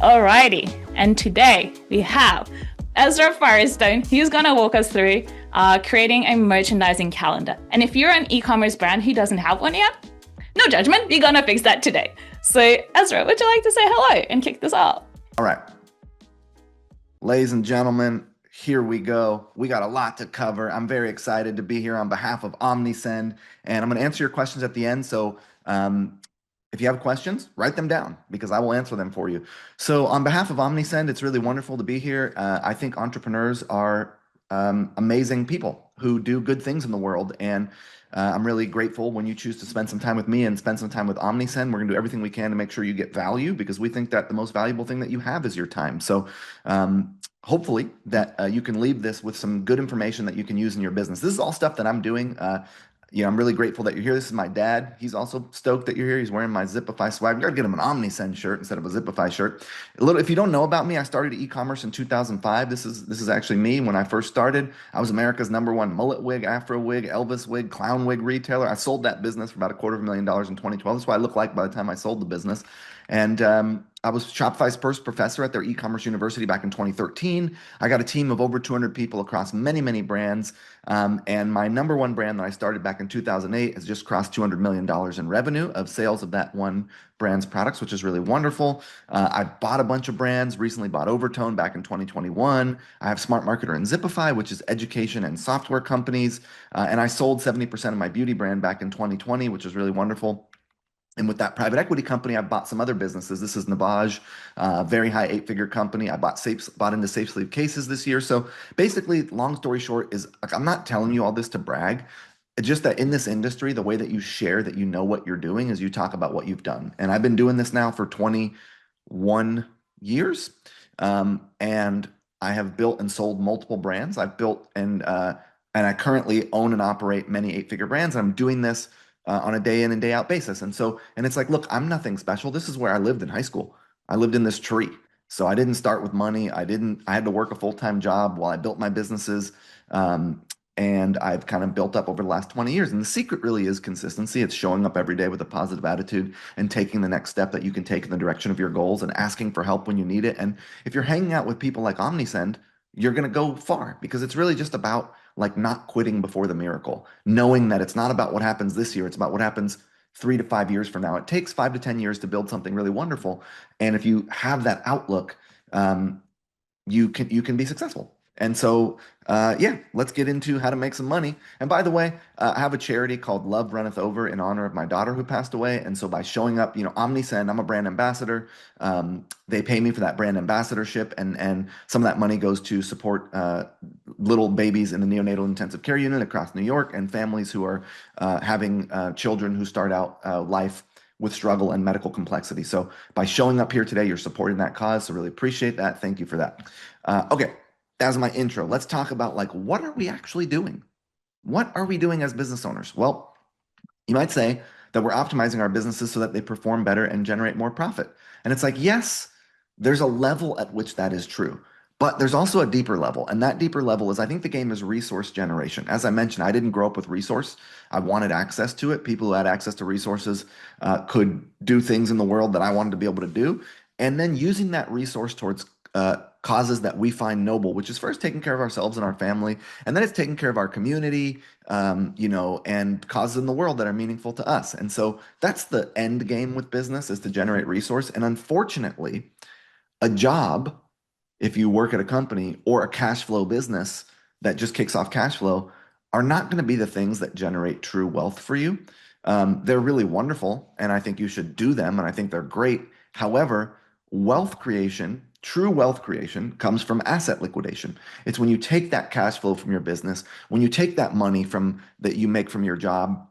Alrighty, and today we have Ezra Firestone. He's gonna walk us through creating a merchandising calendar. And if you're an e-commerce brand who doesn't have one yet, no judgment, we're gonna fix that today. So Ezra, would you like to say hello and kick this off? All right. Ladies and gentlemen, here we go. We got a lot to cover. I'm very excited to be here on behalf of Omnisend, and I'm going to answer your questions at the end. So if you have questions, write them down because I will answer them for you. So on behalf of Omnisend, it's really wonderful to be here. I think entrepreneurs are amazing people who do good things in the world, and I'm really grateful when you choose to spend some time with me and spend some time with Omnisend. We're going to do everything we can to make sure you get value because we think that the most valuable thing that you have is your time. So hopefully that you can leave this with some good information that you can use in your business. This is all stuff that I'm doing. I'm really grateful that you're here. This is my dad. He's also stoked that you're here. He's wearing my Zipify swag. We got to get him an Omnisend shirt instead of a Zipify shirt. If you don't know about me, I started e-commerce in 2005. This is actually me. When I first started, I was America's #1 mullet wig, Afro wig, Elvis wig, clown wig retailer. I sold that business for about $250,000 in 2012. That's what I looked like by the time I sold the business. And I was Shopify's first professor at their e-commerce university back in 2013. I got a team of over 200 people across many, many brands. And my #1 brand that I started back in 2008 has just crossed $200 million in revenue of sales of that one brand's products, which is really wonderful. I bought a bunch of brands, recently bought Overtone back in 2021. I have Smart Marketer and Zipify, which is education and software companies. And I sold 70% of my beauty brand back in 2020, which is really wonderful. And with that private equity company, I bought some other businesses. This is Nabaj, very high 8-figure company. I bought into Safe Sleep Cases this year. So basically, long story short is I'm not telling you all this to brag. It's just that in this industry, the way that you share that you know what you're doing is you talk about what you've done. And I've been doing this now for 21 years. And I have built and sold multiple brands. I've built and I currently own and operate many 8-figure brands. And I'm doing this on a day in and day out basis. And it's like, look, I'm nothing special. This is where I lived in high school. I lived in this tree. So I didn't start with money. I had to work a full-time job while I built my businesses. And I've kind of built up over the last 20 years. And the secret really is consistency. It's showing up every day with a positive attitude and taking the next step that you can take in the direction of your goals and asking for help when you need it. And if you're hanging out with people like Omnisend, you're going to go far because it's really just about like not quitting before the miracle, knowing that it's not about what happens this year. It's about what happens 3 to 5 years from now. It takes 5 to 10 years to build something really wonderful. And if you have that outlook, you can be successful. And so, let's get into how to make some money. And by the way, I have a charity called Love Runneth Over in honor of my daughter who passed away. And so by showing up, Omnisend, I'm a brand ambassador. They pay me for that brand ambassadorship. And some of that money goes to support little babies in the neonatal intensive care unit across New York and families who are having children who start out life with struggle and medical complexity. So by showing up here today, you're supporting that cause. So really appreciate that. Thank you for that. Okay. As my intro, let's talk about what are we actually doing? What are we doing as business owners? Well, you might say that we're optimizing our businesses so that they perform better and generate more profit. And it's like, yes, there's a level at which that is true, but there's also a deeper level. And that deeper level is, I think the game is resource generation. As I mentioned, I didn't grow up with resource. I wanted access to it. People who had access to resources could do things in the world that I wanted to be able to do. And then using that resource towards causes that we find noble, which is first taking care of ourselves and our family, and then it's taking care of our community, and causes in the world that are meaningful to us. And so that's the end game with business, is to generate resource. And unfortunately, a job, if you work at a company or a cash flow business that just kicks off cash flow, are not going to be the things that generate true wealth for you. They're really wonderful, and I think you should do them, and I think they're great. However, true wealth creation comes from asset liquidation. It's when you take that cash flow from your business, when you take that money that you make from your job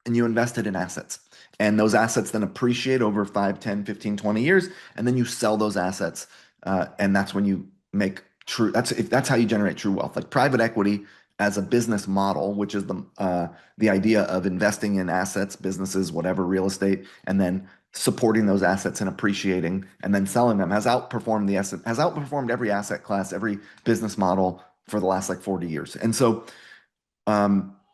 and you invest it in assets. And those assets then appreciate over 5, 10, 15, 20 years. And then you sell those assets. And that's when you make that's how you generate true wealth. Like private equity as a business model, which is the idea of investing in assets, businesses, whatever, real estate, and then supporting those assets and appreciating and then selling them, has outperformed every asset class, every business model for the last 40 years. And so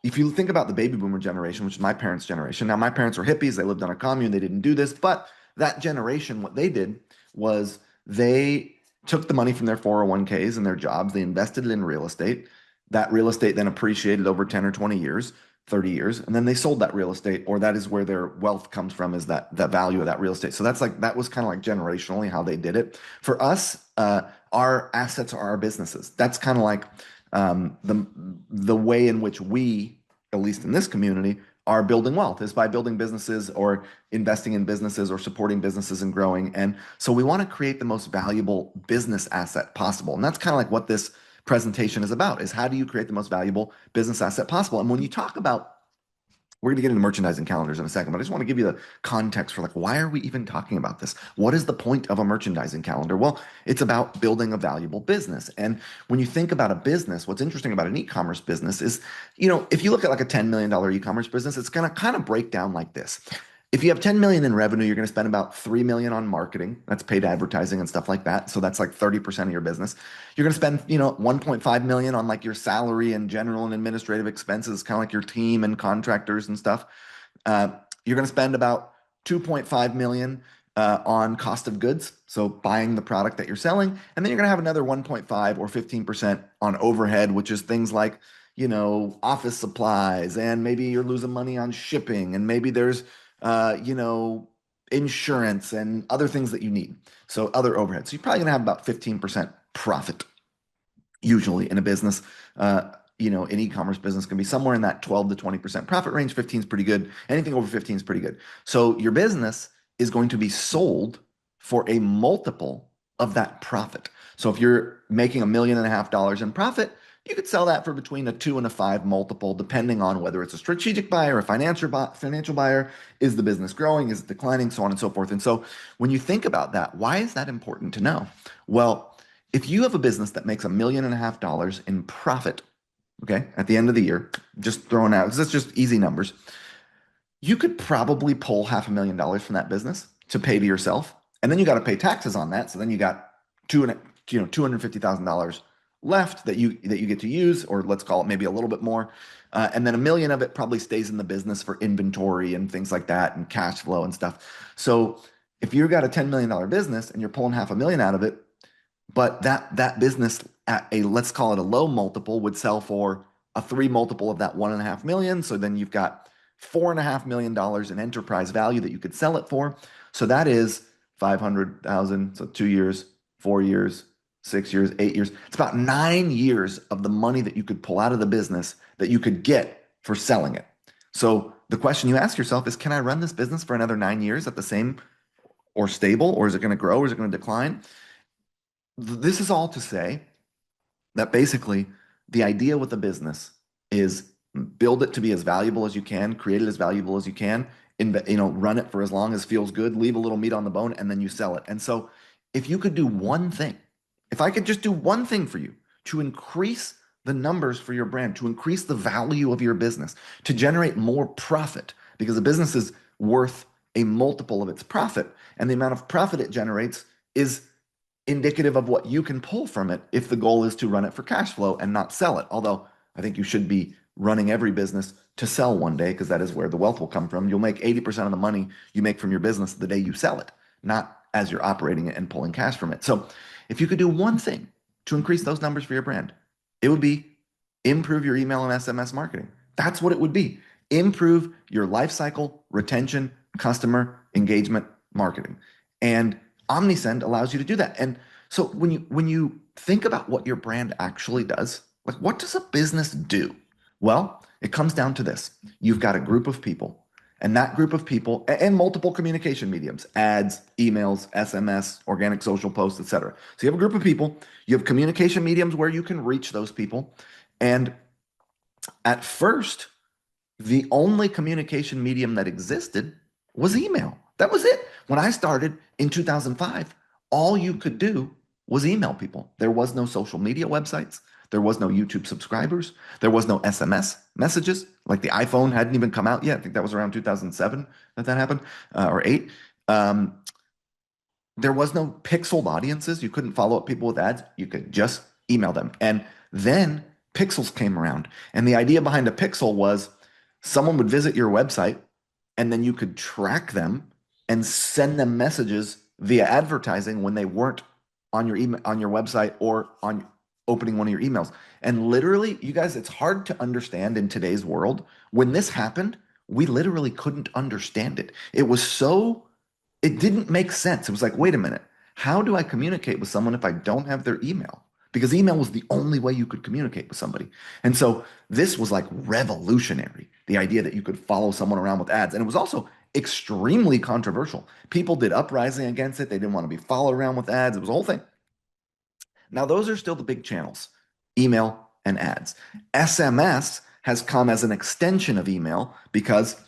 if you think about the baby boomer generation, which is my parents' generation, now my parents were hippies, they lived on a commune, they didn't do this, but that generation, what they did was They took the money from their 401ks and their jobs, they invested it in real estate. That real estate then appreciated over 10 or 20 years, 30 years, and then they sold that real estate, or that is where their wealth comes from, is that value of that real estate. So that's like, that was kind of like generationally how they did it. For us, our assets are our businesses. That's kind of like the way in which we, at least in this community, are building wealth is by building businesses or investing in businesses or supporting businesses and growing. And so we want to create the most valuable business asset possible. And that's kind of like what this presentation is about, is how do you create the most valuable business asset possible? And when you talk about, we're going to get into merchandising calendars in a second, but I just want to give you the context for like, why are we even talking about this? What is the point of a merchandising calendar? Well, it's about building a valuable business. And when you think about a business, what's interesting about an e-commerce business is, if you look at like a $10 million e-commerce business, it's going to kind of break down like this. If you have 10 million in revenue, you're going to spend about 3 million on marketing. That's paid advertising and stuff like that. So that's like 30% of your business. You're going to spend, 1.5 million on like your salary and general and administrative expenses, kind of like your team and contractors and stuff. You're going to spend about 2.5 million on cost of goods, so buying the product that you're selling, and then you're going to have another 1.5 or 15% on overhead, which is things like, office supplies, and maybe you're losing money on shipping, and maybe there's insurance and other things that you need. So other overhead. So you're probably going to have about 15% profit usually in a business. An e-commerce business can be somewhere in that 12 to 20% profit range. 15 is pretty good. Anything over 15 is pretty good. So your business is going to be sold for a multiple of that profit. So if you're making $1.5 million in profit, you could sell that for between a 2 and a 5 multiple, depending on whether it's a strategic buyer, a financial buyer, is the business growing, is it declining, so on and so forth. And so when you think about that, why is that important to know? Well, if you have a business that makes $1.5 million in profit, okay, at the end of the year, just throwing out, because that's just easy numbers, you could probably pull $500,000 from that business to pay to yourself, and then you got to pay taxes on that. So then you got $250,000 left that you get to use, or let's call it maybe a little bit more, and then $1 million of it probably stays in the business for inventory and things like that and cash flow and stuff. So if you've got a $10 million business and you're pulling $500,000 out of it, but that business at a, let's call it a low multiple, would sell for a 3 multiple of that 1.5 million. So then you've got $4.5 million in enterprise value that you could sell it for. So that is 500,000. So 2 years, 4 years, 6 years, 8 years. It's about 9 years of the money that you could pull out of the business that you could get for selling it. So the question you ask yourself is, can I run this business for another 9 years at the same or stable, or is it going to grow, or is it going to decline? This is all to say that basically the idea with the business is build it to be as valuable as you can, create it as valuable as you can, run it for as long as feels good, leave a little meat on the bone, and then you sell it. And so if you could do one thing, if I could just do one thing for you to increase the numbers for your brand, to increase the value of your business, to generate more profit, because a business is worth a multiple of its profit, and the amount of profit it generates is indicative of what you can pull from it if the goal is to run it for cash flow and not sell it. Although I think you should be running every business to sell one day, because that is where the wealth will come from. You'll make 80% of the money you make from your business the day you sell it, not as you're operating it and pulling cash from it. So if you could do one thing to increase those numbers for your brand, it would be improve your email and SMS marketing. That's what it would be. Improve your lifecycle, retention, customer engagement marketing. And Omnisend allows you to do that. And so when you think about what your brand actually does, like what does a business do? Well, it comes down to this. You've got a group of people, and that group of people, and multiple communication mediums, ads, emails, SMS, organic social posts, etc. So you have a group of people, you have communication mediums where you can reach those people. And at first, the only communication medium that existed was email. That was it. When I started in 2005, all you could do was email people. There was no social media websites. There was no YouTube subscribers. There was no SMS messages. Like the iPhone hadn't even come out yet. I think that was around 2007 that happened, or 8. There was no pixeled audiences. You couldn't follow up people with ads. You could just email them. And then pixels came around. And the idea behind a pixel was someone would visit your website, and then you could track them and send them messages via advertising when they weren't on your email, on your website, or on opening one of your emails. And literally, you guys, it's hard to understand in today's world. When this happened, we literally couldn't understand it. It didn't make sense. It was like, wait a minute, how do I communicate with someone if I don't have their email? Because email was the only way you could communicate with somebody. And so this was like revolutionary, the idea that you could follow someone around with ads. And it was also extremely controversial. People did uprising against it. They didn't want to be followed around with ads. It was a whole thing. Now, those are still the big channels, email and ads. SMS has come as an extension of email because,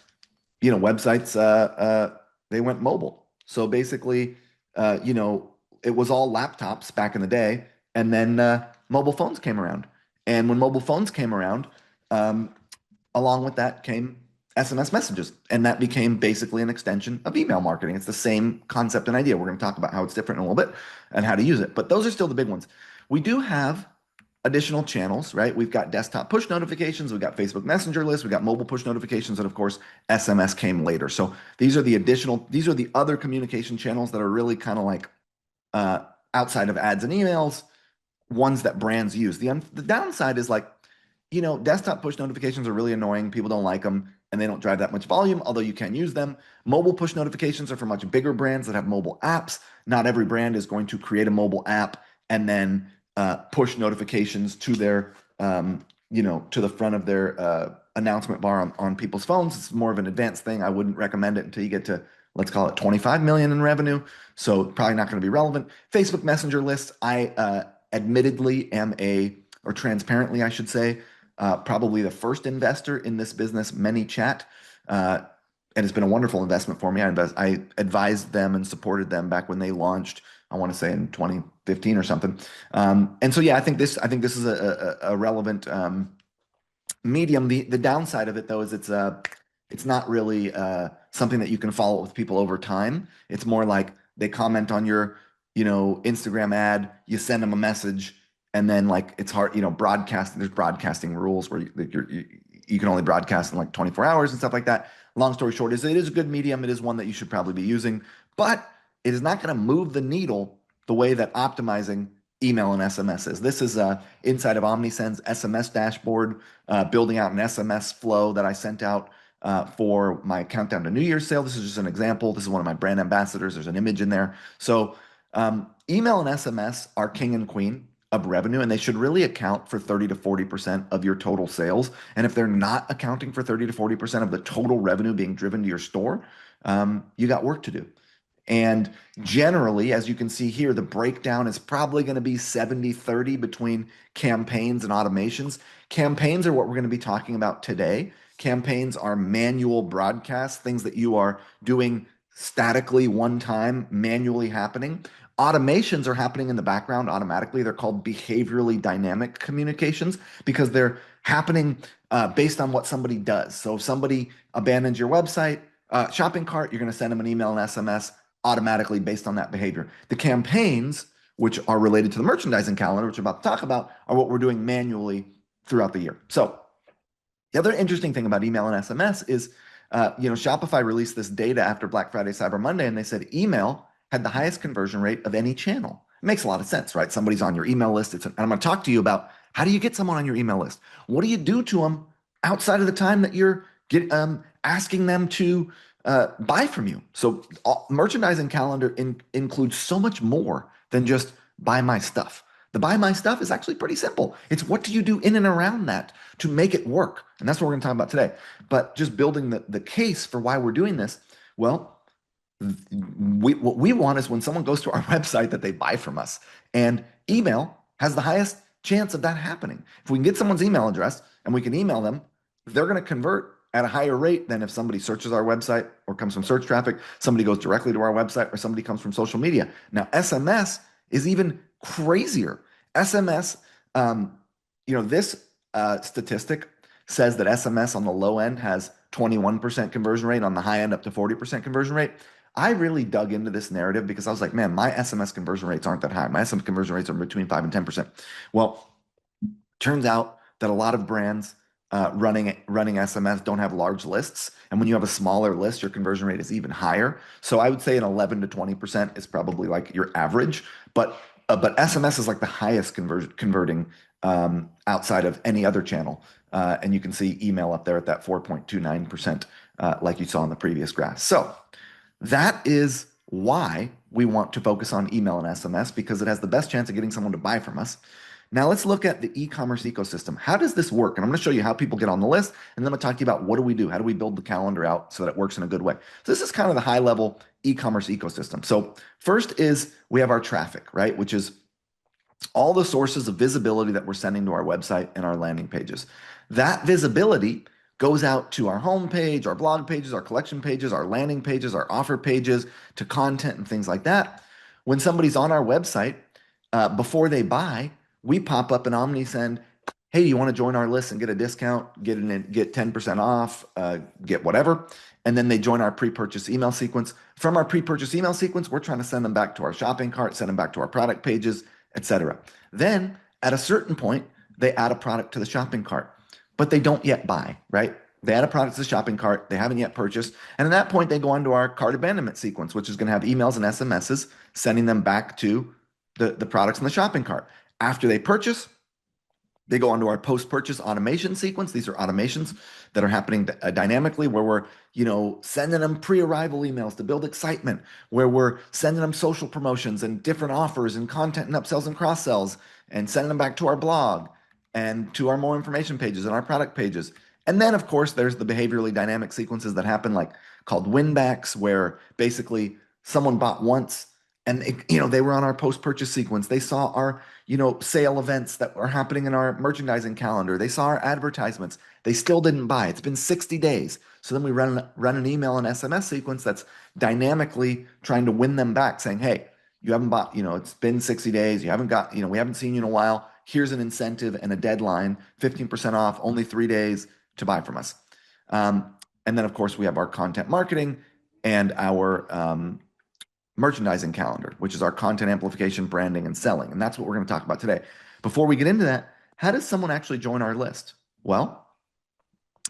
websites, they went mobile. So basically, it was all laptops back in the day, and then mobile phones came around. And when mobile phones came around, um, along with that came SMS messages, and that became basically an extension of email marketing. It's the same concept and idea. We're going to talk about how it's different in a little bit and how to use it, but those are still the big ones. We do have additional channels, right? We've got desktop push notifications, we've got Facebook Messenger lists, we've got mobile push notifications, and of course, SMS came later. So these are the other communication channels that are really kind of like outside of ads and emails, ones that brands use. The downside is like, desktop push notifications are really annoying. People don't like them and they don't drive that much volume, although you can use them. Mobile push notifications are for much bigger brands that have mobile apps. Not every brand is going to create a mobile app and then push notifications to their, to the front of their announcement bar on people's phones. It's more of an advanced thing. I wouldn't recommend it until you get to, let's call it 25 million in revenue. So probably not going to be relevant. Facebook Messenger lists, I admittedly am or transparently, I should say, probably the first investor in this business, ManyChat. And it's been a wonderful investment for me. I advised them and supported them back when they launched, I want to say in 2015 or something. And so, yeah, I think this is a relevant medium. The downside of it, though, is it's not really something that you can follow up with people over time. It's more like they comment on your, Instagram ad, you send them a message, and then like it's hard, broadcasting. There's broadcasting rules where you can only broadcast in like 24 hours and stuff like that. Long story short, it is a good medium. It is one that you should probably be using, but it is not going to move the needle the way that optimizing email and SMS is. This is inside of Omnisend's SMS dashboard, building out an SMS flow that I sent out for my countdown to New Year's sale. This is just an example. This is one of my brand ambassadors. There's an image in there. So email and SMS are king and queen of revenue, and they should really account for 30 to 40% of your total sales. And if they're not accounting for 30 to 40% of the total revenue being driven to your store, you got work to do. And generally, as you can see here, the breakdown is probably going to be 70-30 between campaigns and automations. Campaigns are what we're going to be talking about today. Campaigns are manual broadcasts, things that you are doing statically one time, manually happening. Automations are happening in the background automatically. They're called behaviorally dynamic communications because they're happening based on what somebody does. So if somebody abandons your website, shopping cart, you're going to send them an email and SMS automatically based on that behavior. The campaigns, which are related to the merchandising calendar, which we're about to talk about, are what we're doing manually throughout the year. So the other interesting thing about email and SMS is, Shopify released this data after Black Friday, Cyber Monday, and they said email had the highest conversion rate of any channel. It makes a lot of sense, right? Somebody's on your email list. And I'm going to talk to you about how do you get someone on your email list? What do you do to them outside of the time that you're asking them to buy from you? So merchandising calendar includes so much more than just buy my stuff. The buy my stuff is actually pretty simple. It's what do you do in and around that to make it work? And that's what we're going to talk about today. But just building the case for why we're doing this, well, what we want is when someone goes to our website that they buy from us. And email has the highest chance of that happening. If we can get someone's email address and we can email them, they're going to convert at a higher rate than if somebody searches our website or comes from search traffic, somebody goes directly to our website, or somebody comes from social media. Now, SMS is even crazier. SMS, this statistic says that SMS on the low end has 21% conversion rate, on the high end up to 40% conversion rate. I really dug into this narrative because I was like, man, my SMS conversion rates aren't that high. My SMS conversion rates are between 5 and 10%. Well, turns out that a lot of brands running SMS don't have large lists. And when you have a smaller list, your conversion rate is even higher. So I would say an 11 to 20% is probably like your average. But but SMS is like the highest converting outside of any other channel. And you can see email up there at that 4.29%, like you saw in the previous graph. So that is why we want to focus on email and SMS, because it has the best chance of getting someone to buy from us. Now let's look at the e-commerce ecosystem. How does this work? And I'm going to show you how people get on the list, and then I'm going to talk to you about what do we do? How do we build the calendar out so that it works in a good way? So this is kind of the high level e-commerce ecosystem. So first is we have our traffic, right? Which is all the sources of visibility that we're sending to our website and our landing pages. That visibility goes out to our homepage, our blog pages, our collection pages, our landing pages, our offer pages, to content and things like that. When somebody's on our website, before they buy, we pop up an Omnisend. Hey, you want to join our list and get a discount, get 10% off, get whatever. And then they join our pre-purchase email sequence. From our pre-purchase email sequence, we're trying to send them back to our shopping cart, send them back to our product pages, etc. Then at a certain point, they add a product to the shopping cart, but they don't yet buy, right? They add a product to the shopping cart, they haven't yet purchased. And at that point, they go on to our cart abandonment sequence, which is going to have emails and SMSs sending them back to the products in the shopping cart. After they purchase, they go on to our post-purchase automation sequence. These are automations that are happening dynamically, where we're, sending them pre-arrival emails to build excitement, where we're sending them social promotions and different offers and content and upsells and cross-sells, and sending them back to our blog and to our more information pages and our product pages. And then, of course, there's the behaviorally dynamic sequences that happen, like called winbacks, where basically someone bought once and they were on our post-purchase sequence. They saw our sale events that are happening in our merchandising calendar. They saw our advertisements. They still didn't buy. It's been 60 days. So then we run an email and SMS sequence that's dynamically trying to win them back, saying, hey, you haven't bought, it's been 60 days. You haven't got, we haven't seen you in a while. Here's an incentive and a deadline, 15% off, only 3 days to buy from us. And then, of course, we have our content marketing and our merchandising calendar, which is our content amplification, branding, and selling. And that's what we're going to talk about today. Before we get into that, how does someone actually join our list? Well,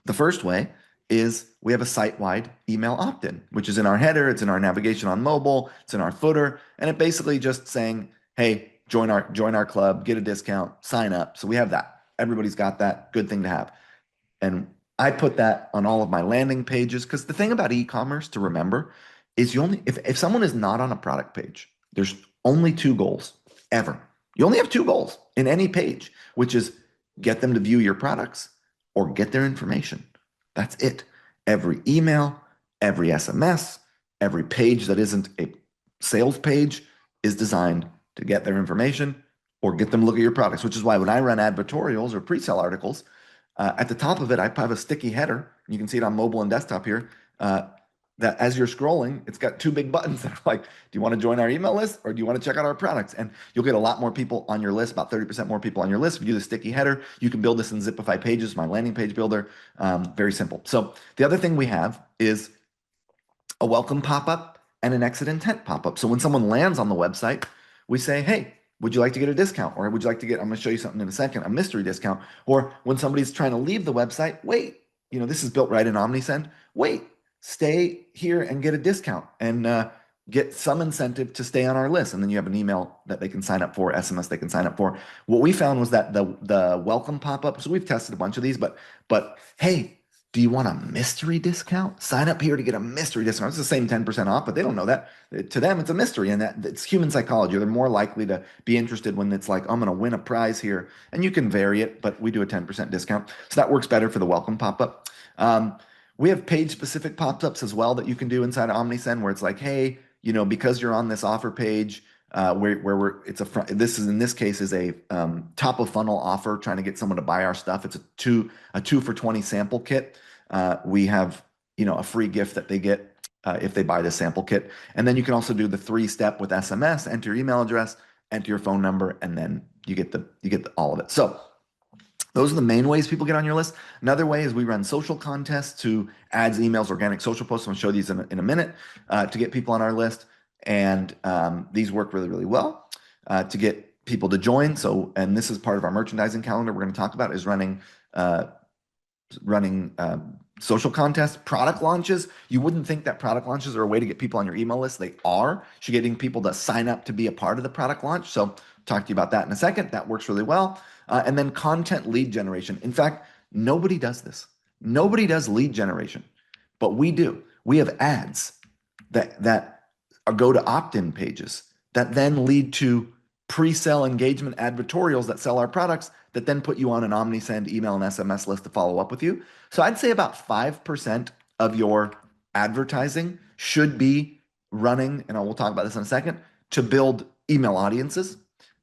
the first way is we have a site-wide email opt-in, which is in our header, it's in our navigation on mobile, it's in our footer, and it basically just saying, hey, join our club, get a discount, sign up. So we have that. Everybody's got that. Good thing to have. And I put that on all of my landing pages, because the thing about e-commerce to remember is if someone is not on a product page, there's only 2 goals ever. You only have 2 goals in any page, which is get them to view your products or get their information. That's it. Every email, every SMS, every page that isn't a sales page is designed to get their information or get them to look at your products, which is why when I run advertorials or pre-sale articles, at the top of it, I have a sticky header. You can see it on mobile and desktop here. That as you're scrolling, it's got 2 big buttons that are like, do you want to join our email list or do you want to check out our products? And you'll get a lot more people on your list, about 30% more people on your list. If you do the sticky header, you can build this in Zipify Pages, my landing page builder. Very simple. So the other thing we have is a welcome pop-up and an exit intent pop-up. So when someone lands on the website, we say, hey, would you like to get a discount? Or would you like to get, I'm going to show you something in a second, a mystery discount. Or when somebody's trying to leave the website, wait, this is built right in Omnisend. Wait, stay here and get a discount and get some incentive to stay on our list. And then you have an email that they can sign up for, SMS they can sign up for. What we found was that the welcome pop-up, so we've tested a bunch of these, but hey, do you want a mystery discount? Sign up here to get a mystery discount. It's the same 10% off, but they don't know that. To them, it's a mystery, and that it's human psychology. They're more likely to be interested when it's like, I'm going to win a prize here. And you can vary it, but we do a 10% discount. So that works better for the welcome pop-up. We have page-specific pop-ups as well that you can do inside of Omnisend, where it's like, hey, because you're on this offer page, in this case is a top of funnel offer, trying to get someone to buy our stuff. It's a 2 for 20 sample kit. We have a free gift that they get if they buy the sample kit, and then you can also do the 3-step with SMS. Enter your email address, enter your phone number, and then you get all of it. So those are the main ways people get on your list. Another way is we run social contests to ads, emails, organic social posts. I'm going to show these in a minute to get people on our list. And these work really, really well to get people to join. So, and this is part of our merchandising calendar we're going to talk about, is running social contests, product launches. You wouldn't think that product launches are a way to get people on your email list. They are. You're getting people to sign up to be a part of the product launch. So I'll talk to you about that in a second. That works really well. And then content lead generation. In fact, nobody does this. Nobody does lead generation, but we do. We have ads that go to opt-in pages that then lead to pre-sale engagement advertorials that sell our products that then put you on an Omnisend email and SMS list to follow up with you. So I'd say about 5% of your advertising should be running, and we'll talk about this in a second, to build email audiences.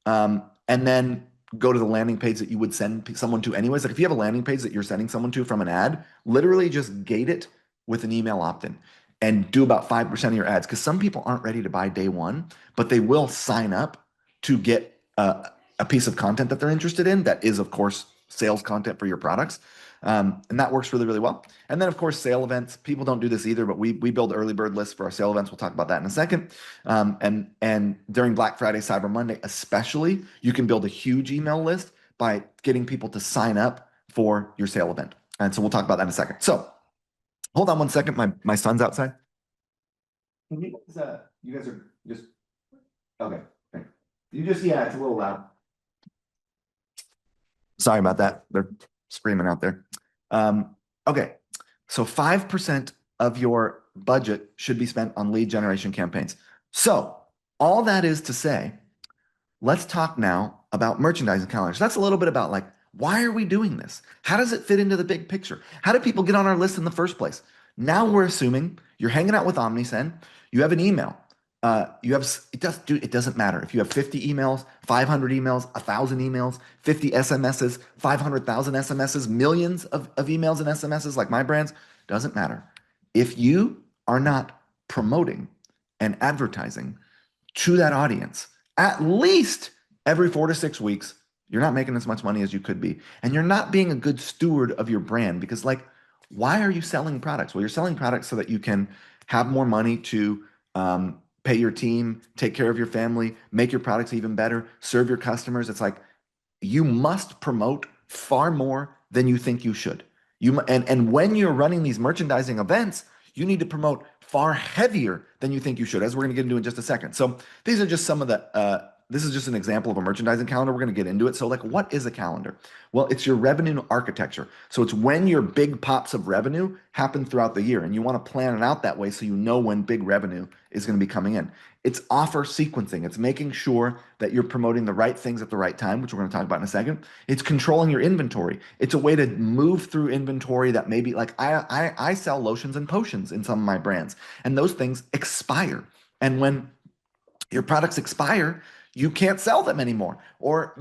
And then go to the landing page that you would send someone to anyways. Like if you have a landing page that you're sending someone to from an ad, literally just gate it with an email opt-in and do about 5% of your ads, because some people aren't ready to buy day one, but they will sign up to get a piece of content that they're interested in that is, of course, sales content for your products. And that works really, really well. And then, of course, sale events. People don't do this either, but we build early bird lists for our sale events. We'll talk about that in a second. And during Black Friday, Cyber Monday, especially, you can build a huge email list by getting people to sign up for your sale event. And so we'll talk about that in a second. So hold on one second. My son's outside. Can you guys are just okay. You just it's a little loud. Sorry about that. They're screaming out there. Okay, so 5% of your budget should be spent on lead generation campaigns. So all that is to say, let's talk now about merchandising calendars. That's a little bit about like, why are we doing this? How does it fit into the big picture? How do people get on our list in the first place? Now we're assuming you're hanging out with Omnisend, you have an email. It doesn't matter if you have 50 emails, 500 emails, 1,000 emails, 50 SMSs, 500,000 SMSs, millions of emails and SMSs like my brands, doesn't matter. If you are not promoting and advertising to that audience at least every 4 to 6 weeks, you're not making as much money as you could be. And you're not being a good steward of your brand, because like, why are you selling products? Well, you're selling products so that you can have more money to pay your team, take care of your family, make your products even better, serve your customers. It's like you must promote far more than you think you should. And when you're running these merchandising events, you need to promote far heavier than you think you should, as we're going to get into in just a second. So these are just some of the this is just an example of a merchandising calendar. We're going to get into it. So like, what is a calendar? Well, it's your revenue architecture. So it's when your big pops of revenue happen throughout the year, and you want to plan it out that way so you know when big revenue is going to be coming in. It's offer sequencing. It's making sure that you're promoting the right things at the right time, which we're going to talk about in a second. It's controlling your inventory. It's a way to move through inventory that maybe like I sell lotions and potions in some of my brands, and those things expire. And when your products expire, you can't sell them anymore. Or,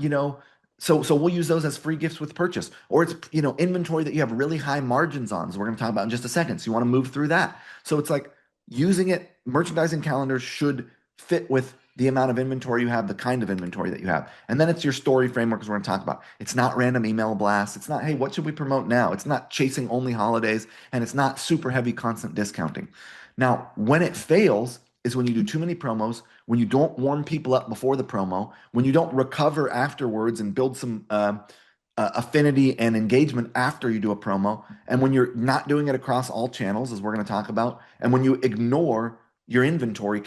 so we'll use those as free gifts with purchase. Or it's, inventory that you have really high margins on. So we're going to talk about in just a second. So you want to move through that. So it's like using it, merchandising calendars should fit with the amount of inventory you have, the kind of inventory that you have. And then it's your story framework, as we're going to talk about. It's not random email blasts. It's not, hey, what should we promote now? It's not chasing only holidays, and it's not super heavy constant discounting. Now, when it fails is when you do too many promos, when you don't warm people up before the promo, when you don't recover afterwards and build some affinity and engagement after you do a promo, and when you're not doing it across all channels, as we're going to talk about, and when you ignore your inventory,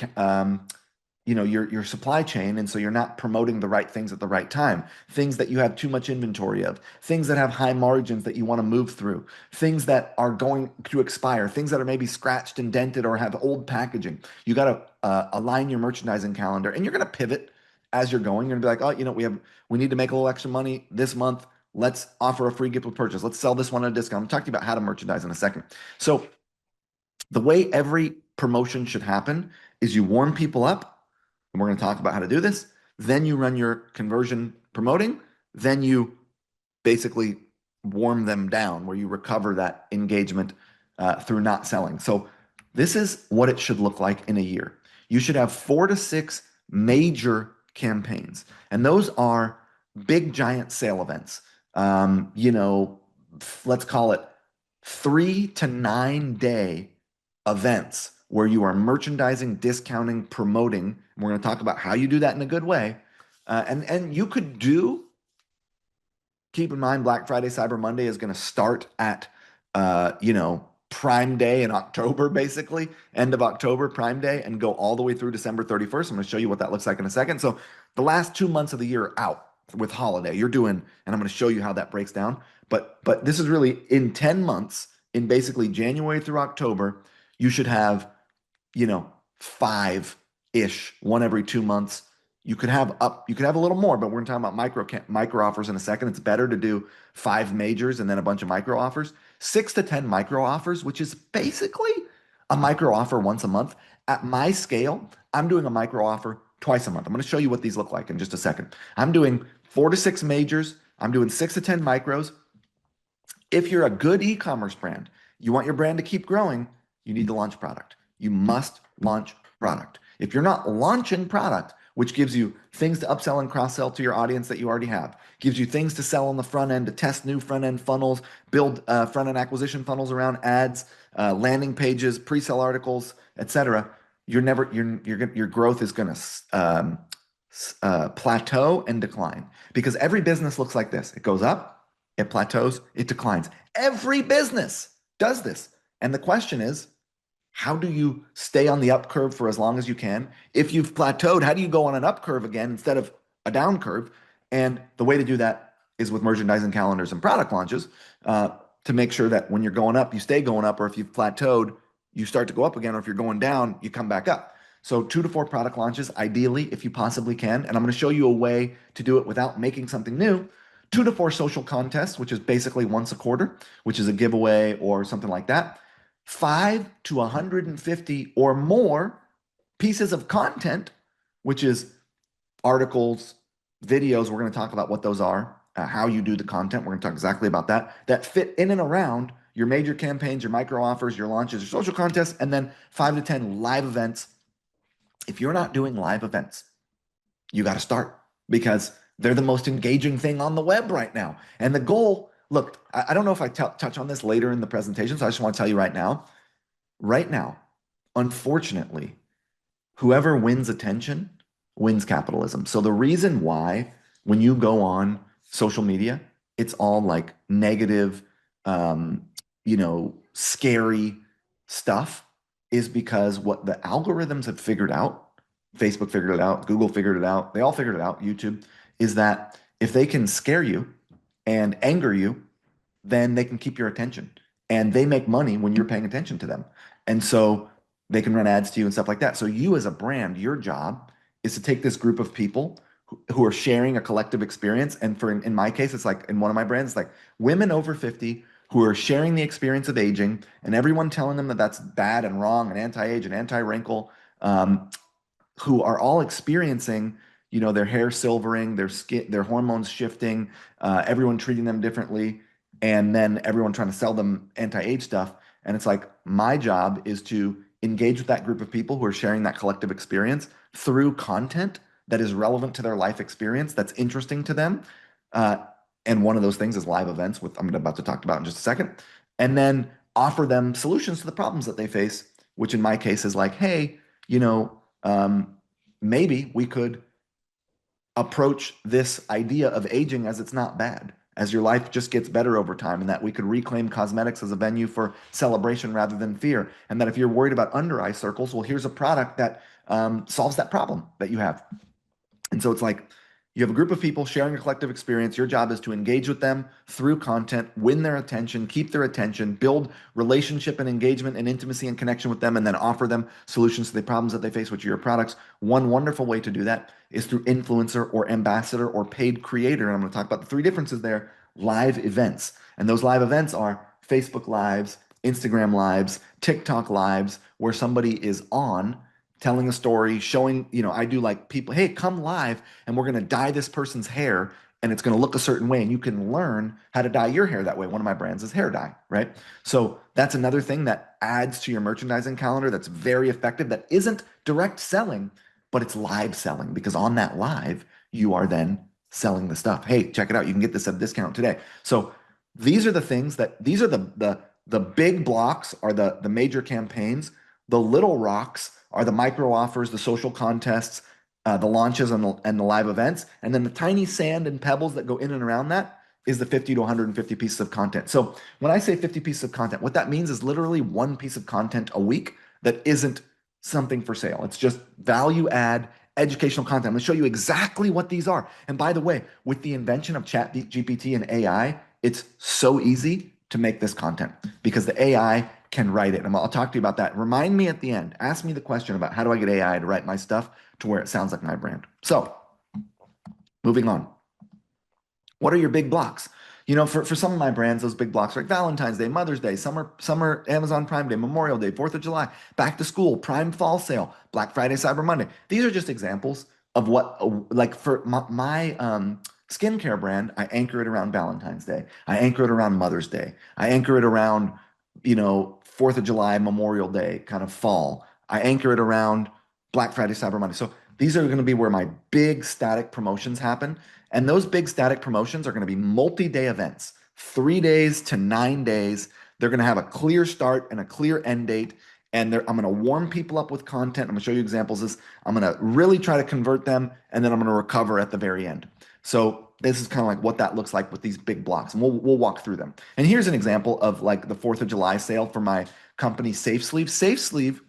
your supply chain, and so you're not promoting the right things at the right time, things that you have too much inventory of, things that have high margins that you want to move through, things that are going to expire, things that are maybe scratched and dented or have old packaging. You got to align your merchandising calendar, and you're going to pivot as you're going. You're going to be like, oh, we need to make a little extra money this month. Let's offer a free gift with purchase. Let's sell this one at a discount. I'm talking about how to merchandise in a second. So the way every promotion should happen is you warm people up, and we're going to talk about how to do this. Then you run your conversion promoting. Then you basically warm them down, where you recover that engagement through not selling. So this is what it should look like in a year. You should have 4 to 6 major campaigns, and those are big, giant sale events. Let's call it 3 to 9 day events where you are merchandising, discounting, promoting. And we're going to talk about how you do that in a good way. And you could keep in mind, Black Friday, Cyber Monday is going to start at Prime Day in October, basically, end of October, Prime Day, and go all the way through December 31st. I'm going to show you what that looks like in a second. So the last 2 months of the year are out with holiday. You're doing, and I'm going to show you how that breaks down. But this is really in 10 months, in basically January through October, you should have, 5-ish, one every 2 months. You could have a little more, but we're talking about micro offers in a second. It's better to do 5 majors and then a bunch of micro offers. 6 to 10 micro offers, which is basically a micro offer once a month. At my scale, I'm doing a micro offer twice a month. I'm going to show you what these look like in just a second. I'm doing 4 to 6 majors. I'm doing 6 to 10 micros. If you're a good e-commerce brand, you want your brand to keep growing, you need to launch product. You must launch product. If you're not launching product, which gives you things to upsell and cross-sell to your audience that you already have, gives you things to sell on the front end, to test new front-end funnels, build front-end acquisition funnels around ads, landing pages, pre-sell articles, etc. Your growth is going to plateau and decline, because every business looks like this. It goes up, it plateaus, it declines. Every business does this. And the question is, how do you stay on the up curve for as long as you can? If you've plateaued, how do you go on an up curve again instead of a down curve? And the way to do that is with merchandising calendars and product launches, to make sure that when you're going up, you stay going up, or if you've plateaued, you start to go up again, or if you're going down, you come back up. So 2 to 4 product launches, ideally, if you possibly can. And I'm going to show you a way to do it without making something new. 2 to 4 social contests, which is basically once a quarter, which is a giveaway or something like that. 5 to 150 or more pieces of content, which is articles, videos. We're going to talk about what those are, how you do the content. We're going to talk exactly about that fit in and around your major campaigns, your micro offers, your launches, your social contests, and then 5 to 10 live events. If you're not doing live events, you got to start, because they're the most engaging thing on the web right now. And the goal, look, I don't know if I touch on this later in the presentation, so I just want to tell you right now. Right now, unfortunately, whoever wins attention wins capitalism. So the reason why when you go on social media, it's all like negative, scary stuff, is because what the algorithms have figured out, Facebook figured it out, Google figured it out, they all figured it out, YouTube, is that if they can scare you and anger you, then they can keep your attention. And they make money when you're paying attention to them. And so they can run ads to you and stuff like that. So you as a brand, your job is to take this group of people who are sharing a collective experience. And in my case, it's like in one of my brands, it's like women over 50 who are sharing the experience of aging, and everyone telling them that that's bad and wrong and anti-age and anti-wrinkle, who are all experiencing, their hair silvering, their skin, their hormones shifting, everyone treating them differently, and then everyone trying to sell them anti-age stuff. And it's like, my job is to engage with that group of people who are sharing that collective experience through content that is relevant to their life experience, that's interesting to them. And one of those things is live events, with I'm about to talk about in just a second. And then offer them solutions to the problems that they face, which in my case is like, hey, maybe we could approach this idea of aging as it's not bad, as your life just gets better over time, and that we could reclaim cosmetics as a venue for celebration rather than fear. And that if you're worried about under eye circles, well, here's a product that solves that problem that you have. And so it's like, you have a group of people sharing a collective experience. Your job is to engage with them through content, win their attention, keep their attention, build relationship and engagement and intimacy and connection with them, and then offer them solutions to the problems that they face, which are your products. One wonderful way to do that is through influencer or ambassador or paid creator. And I'm going to talk about the 3 differences there: live events. And those live events are Facebook Lives, Instagram Lives, TikTok Lives, where somebody is on telling a story, showing, I do like people, hey, come live and we're going to dye this person's hair and it's going to look a certain way, and you can learn how to dye your hair that way. One of my brands is hair dye, right? So that's another thing that adds to your merchandising calendar that's very effective, that isn't direct selling, but it's live selling, because on that live, you are then selling the stuff. Hey, check it out. You can get this at a discount today. So these are the things these are the big blocks are the major campaigns. The little rocks are the micro offers, the social contests, the launches, and the live events. And then the tiny sand and pebbles that go in and around that, is the 50 to 150 pieces of content. So when I say 50 pieces of content, what that means is literally one piece of content a week that isn't something for sale. It's just value add educational content. I'm going to show you exactly what these are. And by the way, with the invention of Chat GPT and AI, it's so easy to make this content because the AI can write it. And I'll talk to you about that. Remind me at the end. Ask me the question about how do I get AI to write my stuff to where it sounds like my brand. So moving on. What are your big blocks? For some of my brands, those big blocks are like Valentine's Day, Mother's Day, summer Amazon Prime Day, Memorial Day, 4th of July, back to school, Prime Fall Sale, Black Friday, Cyber Monday. These are just examples of what, like for my skincare brand, I anchor it around Valentine's Day. I anchor it around Mother's Day. I anchor it around, 4th of July, Memorial Day, kind of fall. I anchor it around Black Friday, Cyber Monday. So these are going to be where my big static promotions happen. And those big static promotions are going to be multi-day events, 3 days to 9 days. They're going to have a clear start and a clear end date. And I'm going to warm people up with content. I'm going to show you examples of this. I'm going to really try to convert them, and then I'm going to recover at the very end. So this is kind of like what that looks like with these big blocks, and we'll walk through them. And here's an example of like the 4th of July sale for my company, Safe Sleeve. Safe Sleeve,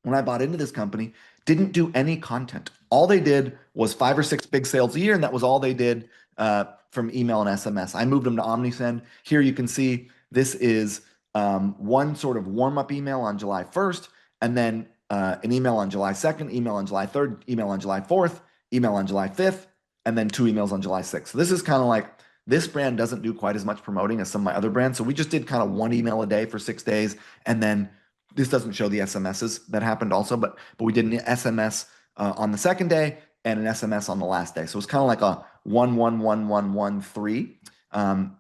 when I bought into this company, didn't do any content. All they did was 5 or 6 big sales a year, and that was all they did from email and SMS. I moved them to Omnisend. Here you can see this is one sort of warm-up email on July 1st, and then an email on July 2nd, email on July 3rd, email on July 4th, email on July 5th, and then 2 emails on July 6th. So this is kind of like, this brand doesn't do quite as much promoting as some of my other brands. So we just did kind of 1 email a day for 6 days, and then this doesn't show the SMSs that happened also, but we did an SMS on the 2nd day and an SMS on the last day. So it's kind of like a 1-1-1-1-1-3.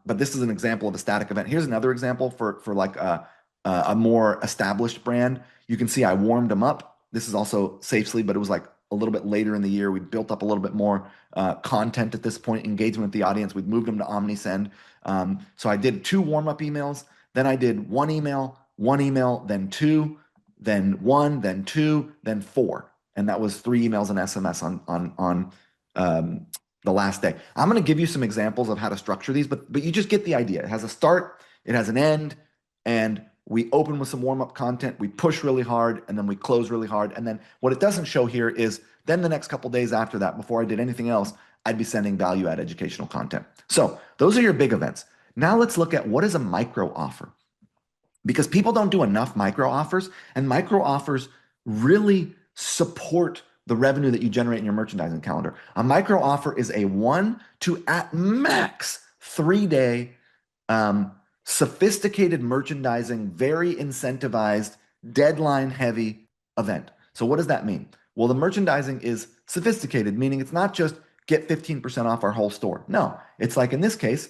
But this is an example of a static event. Here's another example for like a more established brand. You can see I warmed them up. This is also Safe Sleep, but it was like a little bit later in the year. We built up a little bit more content at this point, engagement with the audience. We've moved them to Omnisend. So I did 2 warm-up emails. Then I did 1 email, then 2, then 1, then 2, then 4. And that was 3 emails and SMS on the last day. I'm going to give you some examples of how to structure these, but you just get the idea. It has a start, it has an end, and we open with some warm-up content, we push really hard, and then we close really hard. And then what it doesn't show here is then the next couple days after that, before I did anything else, I'd be sending value-add educational content. So those are your big events. Now let's look at what is a micro offer. Because people don't do enough micro offers, and micro offers really support the revenue that you generate in your merchandising calendar. A micro offer is a 1 to at max 3-day sophisticated merchandising, very incentivized, deadline heavy event. So what does that mean? Well, the merchandising is sophisticated, meaning it's not just get 15% off our whole store. No, it's like in this case,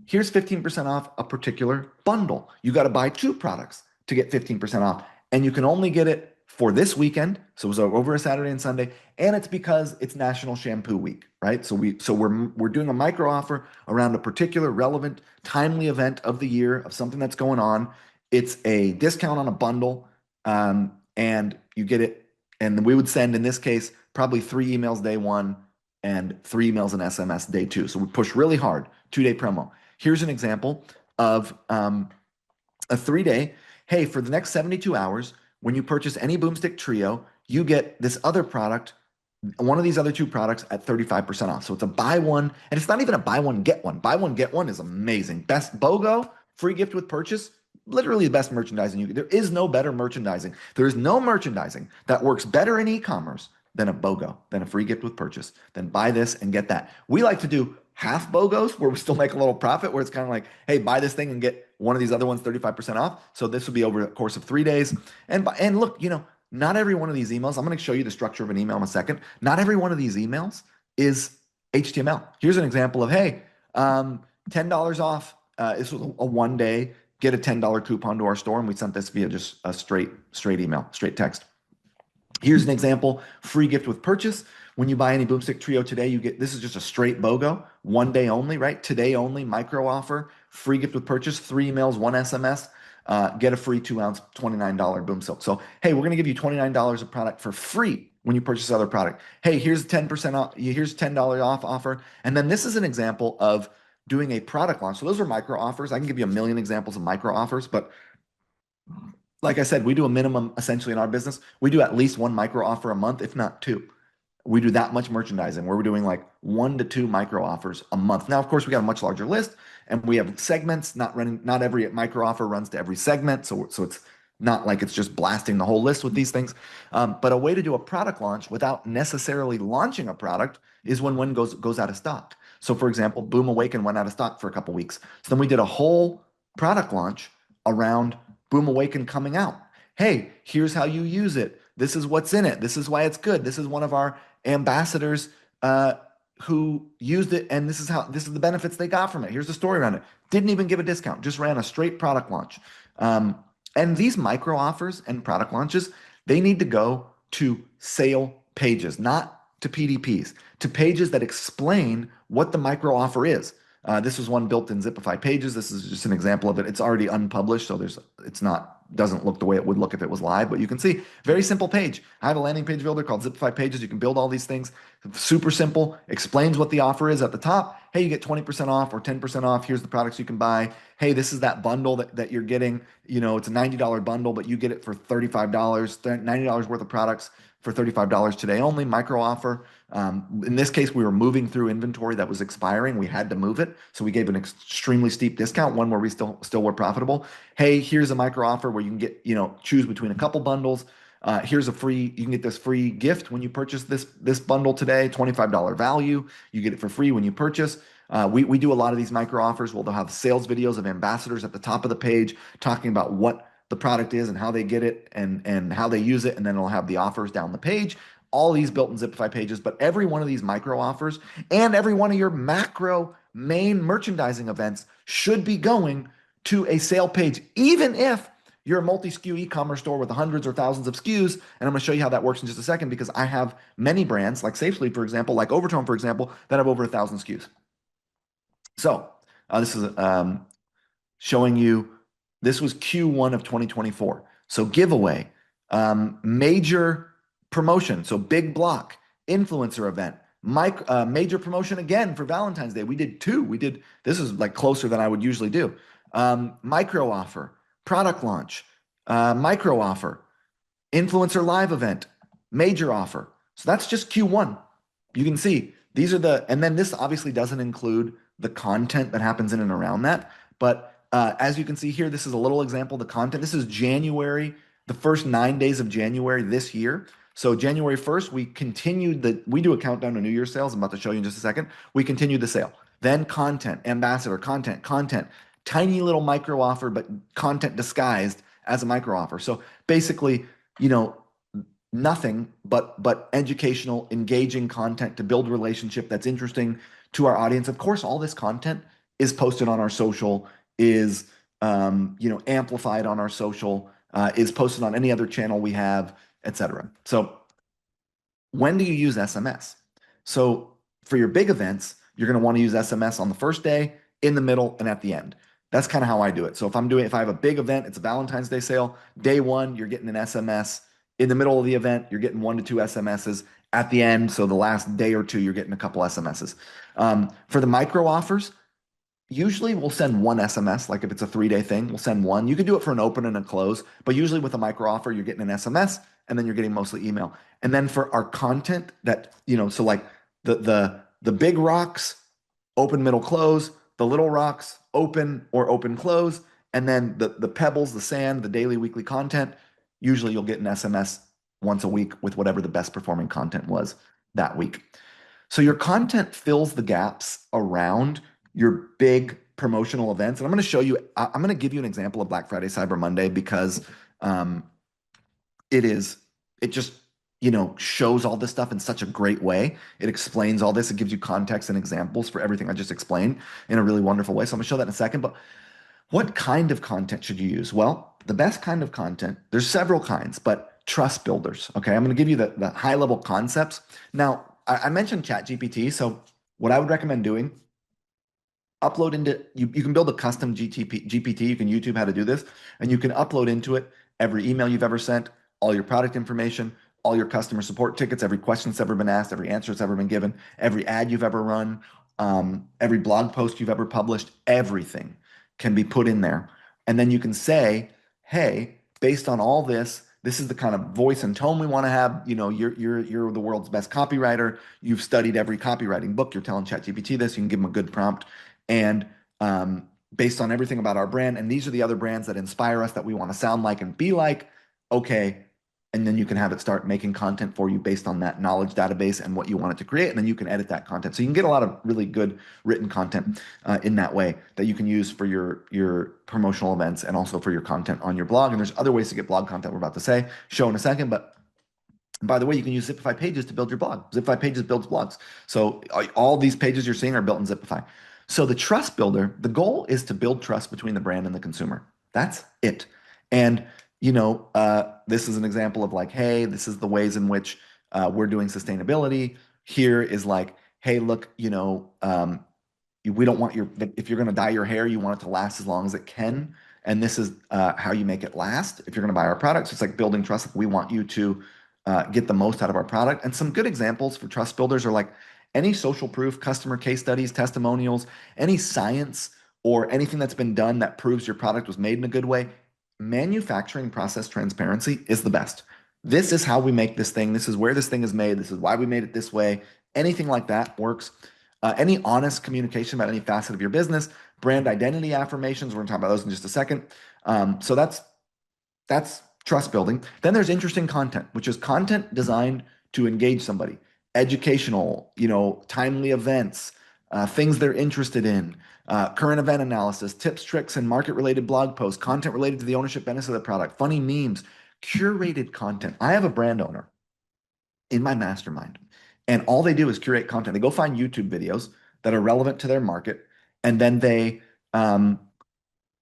here's 15% off a particular bundle. You got to buy 2 products to get 15% off, and you can only get it for this weekend. So it was over a Saturday and Sunday, and it's because it's National Shampoo Week, right? So we're doing a micro offer around a particular relevant, timely event of the year of something that's going on. It's a discount on a bundle, and you get it. And we would send, in this case, probably 3 emails day 1 and 3 emails and SMS day 2. So we push really hard, 2-day promo. Here's an example of a 3-day. Hey, for the next 72 hours, when you purchase any Boomstick Trio, you get this other product, one of these other 2 products at 35% off. So it's a buy one, and it's not even a buy one, get one. Buy one, get one is amazing. Best BOGO, free gift with purchase, literally the best merchandising you can. There is no better merchandising. There is no merchandising that works better in e-commerce than a BOGO, than a free gift with purchase. Then buy this and get that. We like to do half BOGOs where we still make a little profit, where it's kind of like, hey, buy this thing and get one of these other ones 35% off. So this would be over the course of 3 days. And look, not every one of these emails, I'm going to show you the structure of an email in a second. Not every one of these emails is HTML. Here's an example of, hey, $10 off. This was a 1-day, get a $10 coupon to our store. And we sent this via just a straight email, straight text. Here's an example, free gift with purchase. When you buy any Boomstick Trio today, you get, this is just a straight BOGO, 1 day only, right? Today only, micro offer, free gift with purchase, 3 emails, 1 SMS, get a free 2-ounce, $29 Boom Silk. So, hey, we're going to give you $29 of product for free when you purchase other product. Hey, here's 10% off, here's $10 off offer. And then this is an example of doing a product launch. So those are micro offers. I can give you a million examples of micro offers, but like I said, we do a minimum essentially in our business. We do at least one micro offer a month, if not two. We do that much merchandising where we're doing like 1 to 2 micro offers a month. Now, of course, we got a much larger list and we have segments, not every micro offer runs to every segment. So it's not like it's just blasting the whole list with these things. But a way to do a product launch without necessarily launching a product is when one goes out of stock. So for example, Boom Awaken went out of stock for a couple weeks. So then we did a whole product launch around Boom Awaken coming out. Hey, here's how you use it. This is what's in it. This is why it's good. This is one of our ambassadors who used it, and this is the benefits they got from it. Here's the story around it. Didn't even give a discount, just ran a straight product launch. And these micro offers and product launches, they need to go to sale pages, not to PDPs, to pages that explain what the micro offer is. This was one built in Zipify Pages. This is just an example of it. It's already unpublished, so doesn't look the way it would look if it was live, but you can see very simple page. I have a landing page builder called Zipify Pages. You can build all these things. Super simple, explains what the offer is at the top. Hey, you get 20% off or 10% off. Here's the products you can buy. Hey, this is that bundle that you're getting. It's a $90 bundle, but you get it for $35, $90 worth of products for $35 today only, micro offer. In this case, we were moving through inventory that was expiring. We had to move it. So we gave an extremely steep discount, one where we still were profitable. Hey, here's a micro offer where you can get, choose between a couple bundles. You can get this free gift when you purchase this bundle today, $25 value. You get it for free when you purchase. We do a lot of these micro offers. They'll have sales videos of ambassadors at the top of the page talking about what the product is and how they get it and how they use it. And then it'll have the offers down the page. All these built in Zipify Pages, but every one of these micro offers and every one of your macro main merchandising events should be going to a sale page, even if you're a multi-SKU e-commerce store with hundreds or thousands of SKUs. And I'm going to show you how that works in just a second, because I have many brands like SafeSleep, for example, like Overtone, for example, that have over 1,000 SKUs. So this is showing you, this was Q1 of 2024. So giveaway, major promotion, so big block, influencer event, major promotion again for Valentine's Day. We did two. This is like closer than I would usually do. Micro offer, product launch, micro offer, influencer live event, major offer. So that's just Q1. You can see these are and then this obviously doesn't include the content that happens in and around that. But as you can see here, this is a little example of the content. This is January, the first 9 days of January this year. So January 1st, we do a countdown to New Year's sales. I'm about to show you in just a second. We continued the sale. Then content, ambassador, content, tiny little micro offer, but content disguised as a micro offer. So basically, nothing but educational, engaging content to build a relationship that's interesting to our audience. Of course, all this content is posted on our social, is amplified on our social, is posted on any other channel we have, etc. So when do you use SMS? So for your big events, you're going to want to use SMS on the first day, in the middle, and at the end. That's kind of how I do it. So if I have a big event, it's a Valentine's Day sale, day one, you're getting an SMS. In the middle of the event, you're getting 1 to 2 SMSs. At the end, so the last day or two, you're getting a couple SMSs. For the micro offers, usually we'll send one SMS. Like if it's a 3-day thing, we'll send one. You can do it for an open and a close, but usually with a micro offer, you're getting an SMS and then you're getting mostly email. And then for our content that, so like the big rocks, open, middle, close, the little rocks, open or open, close, and then the pebbles, the sand, the daily, weekly content, usually you'll get an SMS once a week with whatever the best performing content was that week. So your content fills the gaps around your big promotional events. And I'm going to give you an example of Black Friday, Cyber Monday, because it just, shows all this stuff in such a great way. It explains all this. It gives you context and examples for everything I just explained in a really wonderful way. So I'm going to show that in a second. But what kind of content should you use? Well, the best kind of content, there's several kinds, but trust builders. Okay, I'm going to give you the high level concepts. Now, I mentioned ChatGPT. So what I would recommend doing, upload into, you can build a custom GPT. You can YouTube how to do this, and you can upload into it every email you've ever sent, all your product information, all your customer support tickets, every question that's ever been asked, every answer that's ever been given, every ad you've ever run, every blog post you've ever published, everything can be put in there. And then you can say, hey, based on all this, this is the kind of voice and tone we want to have. You know, you're the world's best copywriter. You've studied every copywriting book. You're telling ChatGPT this. You can give them a good prompt. And based on everything about our brand, and these are the other brands that inspire us that we want to sound like and be like, okay. And then you can have it start making content for you based on that knowledge database and what you want it to create. And then you can edit that content. So you can get a lot of really good written content in that way that you can use for your promotional events and also for your content on your blog. And there's other ways to get blog content we're about to show in a second. But by the way, you can use Zipify Pages to build your blog. Zipify Pages builds blogs. So all these pages you're seeing are built in Zipify. So the trust builder, the goal is to build trust between the brand and the consumer. That's it. And this is an example of like, hey, this is the ways in which we're doing sustainability. Here is like, hey, look, we don't want if you're going to dye your hair, you want it to last as long as it can. And this is how you make it last. If you're going to buy our products, it's like building trust. We want you to get the most out of our product. And some good examples for trust builders are like any social proof, customer case studies, testimonials, any science or anything that's been done that proves your product was made in a good way. Manufacturing process transparency is the best. This is how we make this thing. This is where this thing is made. This is why we made it this way. Anything like that works. Any honest communication about any facet of your business, brand identity affirmations. We're going to talk about those in just a second. So that's trust building. Then there's interesting content, which is content designed to engage somebody. Educational, timely events, things they're interested in, current event analysis, tips, tricks, and market-related blog posts, content related to the ownership benefits of the product, funny memes, curated content. I have a brand owner in my mastermind, and all they do is curate content. They go find YouTube videos that are relevant to their market, and then they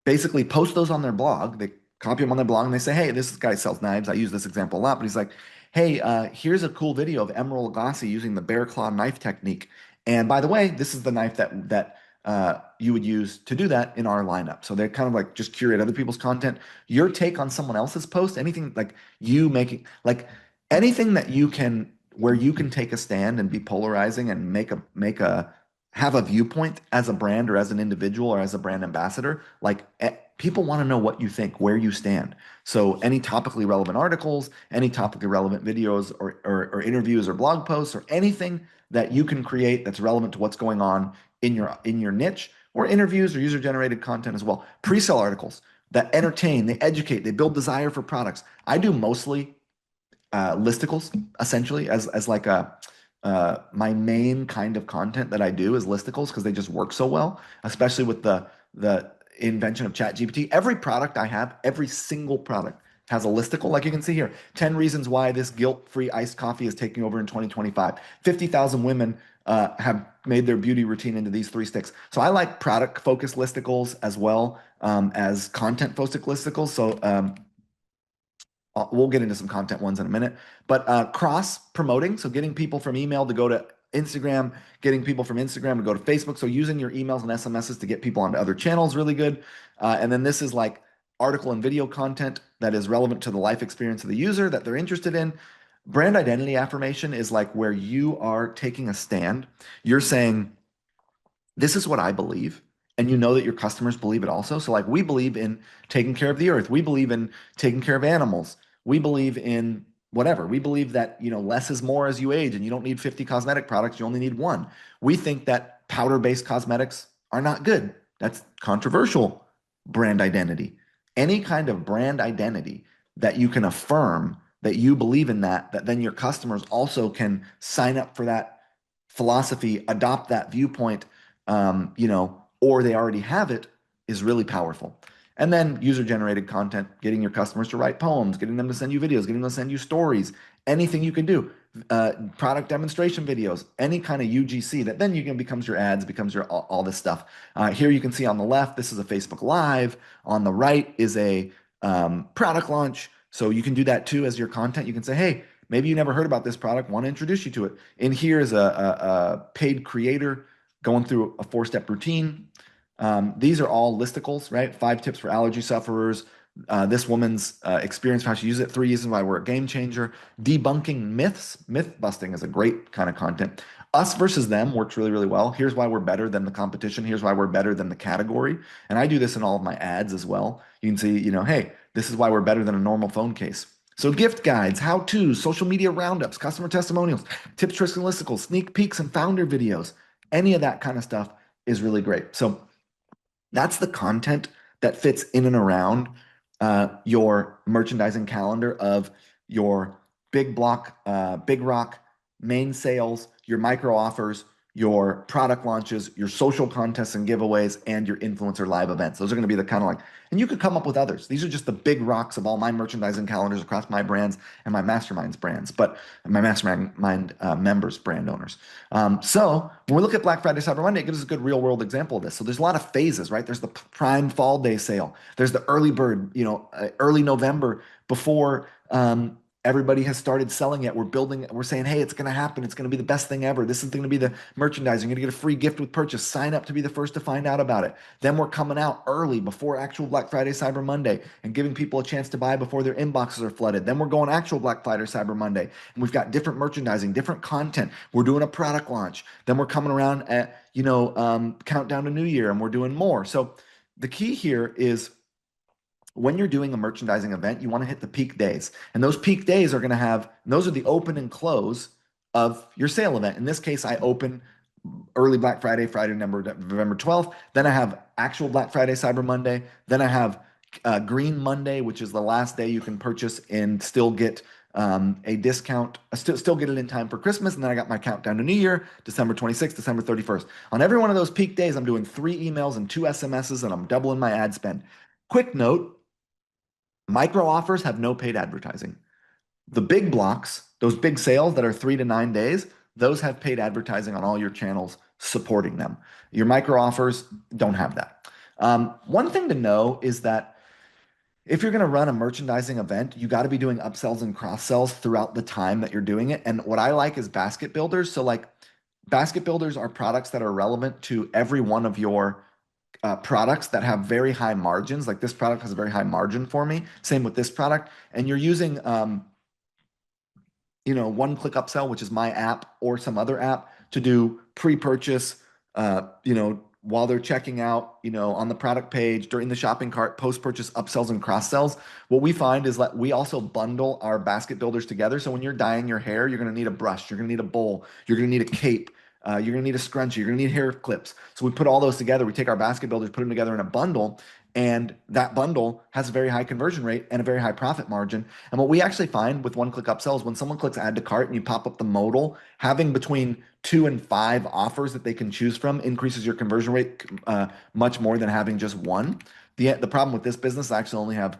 basically post those on their blog. They copy them on their blog, and they say, hey, this guy sells knives. I use this example a lot, but he's like, hey, here's a cool video of Emerald Lagasse using the bear claw knife technique. And by the way, this is the knife that you would use to do that in our lineup. So they're kind of like just curate other people's content. Your take on someone else's post, anything like you making, like anything that you can, where you can take a stand and be polarizing and have a viewpoint as a brand or as an individual or as a brand ambassador. Like people want to know what you think, where you stand. So any topically relevant articles, any topically relevant videos or interviews or blog posts or anything that you can create that's relevant to what's going on in your niche, or interviews or user-generated content as well. Pre-sale articles that entertain, they educate, they build desire for products. I do mostly listicles, essentially, as like my main kind of content that I do is listicles because they just work so well, especially with the invention of ChatGPT. Every product I have, every single product has a listicle, like you can see here. 10 reasons why this guilt-free iced coffee is taking over in 2025. 50,000 women have made their beauty routine into these 3 sticks. So I like product-focused listicles as well as content-focused listicles. So we'll get into some content ones in a minute. But cross-promoting, so getting people from email to go to Instagram, getting people from Instagram to go to Facebook. So using your emails and SMSs to get people onto other channels, really good. And then this is like article and video content that is relevant to the life experience of the user that they're interested in. Brand identity affirmation is like where you are taking a stand. You're saying, this is what I believe. And you know that your customers believe it also. So like we believe in taking care of the earth. We believe in taking care of animals. We believe in whatever. We believe that, less is more as you age and you don't need 50 cosmetic products. You only need one. We think that powder-based cosmetics are not good. That's controversial brand identity. Any kind of brand identity that you can affirm that you believe in that then your customers also can sign up for that philosophy, adopt that viewpoint, or they already have it, is really powerful. And then user-generated content, getting your customers to write poems, getting them to send you videos, getting them to send you stories, anything you can do, product demonstration videos, any kind of UGC that then becomes your ads, becomes your all this stuff. Here you can see on the left, this is a Facebook Live. On the right is a product launch. So you can do that too as your content. You can say, hey, maybe you never heard about this product, want to introduce you to it. And here is a paid creator going through a 4-step routine. These are all listicles, right? 5 tips for allergy sufferers, this woman's experience, how she used it, 3 reasons why we're a game changer, debunking myths. Myth busting is a great kind of content. Us versus them works really, really well. Here's why we're better than the competition. Here's why we're better than the category. And I do this in all of my ads as well. You can see, hey, this is why we're better than a normal phone case. So gift guides, how-tos, social media roundups, customer testimonials, tips, tricks, and listicles, sneak peeks, and founder videos. Any of that kind of stuff is really great. So that's the content that fits in and around your merchandising calendar of your big block, big rock, main sales, your micro offers, your product launches, your social contests and giveaways, and your influencer live events. Those are going to be the kind of and you could come up with others. These are just the big rocks of all my merchandising calendars across my brands and my masterminds brands, but my mastermind members, brand owners. So when we look at Black Friday, Cyber Monday, it gives us a good real world example of this. So there's a lot of phases, right? There's the Prime Fall Day sale. There's the early bird, early November before everybody has started selling it. We're saying, hey, it's going to happen. It's going to be the best thing ever. This is going to be the merchandise. You're going to get a free gift with purchase. Sign up to be the first to find out about it. Then we're coming out early before actual Black Friday, Cyber Monday and giving people a chance to buy before their inboxes are flooded. Then we're going actual Black Friday, Cyber Monday. And we've got different merchandising, different content. We're doing a product launch. Then we're coming around at, countdown to New Year and we're doing more. So the key here is when you're doing a merchandising event, you want to hit the peak days. And those peak days are going to those are the open and close of your sale event. In this case, I open early Black Friday, November 12th. Then I have actual Black Friday, Cyber Monday. Then I have Green Monday, which is the last day you can purchase and still get a discount, still get it in time for Christmas. And then I got my countdown to New Year, December 26th, December 31st. On every one of those peak days, I'm doing 3 emails and 2 SMSs, and I'm doubling my ad spend. Quick note, micro offers have no paid advertising. The big blocks, those big sales that are 3 to 9 days, those have paid advertising on all your channels supporting them. Your micro offers don't have that. One thing to know is that if you're going to run a merchandising event, you got to be doing upsells and cross sells throughout the time that you're doing it. And what I like is basket builders. So basket builders are products that are relevant to every one of your products that have very high margins. Like this product has a very high margin for me. Same with this product. And you're using, one-click upsell, which is my app or some other app to do pre-purchase, while they're checking out, on the product page, during the shopping cart, post-purchase upsells and cross-sells. What we find is that we also bundle our basket builders together. So when you're dyeing your hair, you're going to need a brush, you're going to need a bowl, you're going to need a cape, you're going to need a scrunchie, you're going to need hair clips. So we put all those together. We take our basket builders, put them together in a bundle, and that bundle has a very high conversion rate and a very high profit margin. And what we actually find with one-click upsells, when someone clicks add to cart and you pop up the modal, having between 2 and 5 offers that they can choose from increases your conversion rate much more than having just one. The problem with this business, I actually only have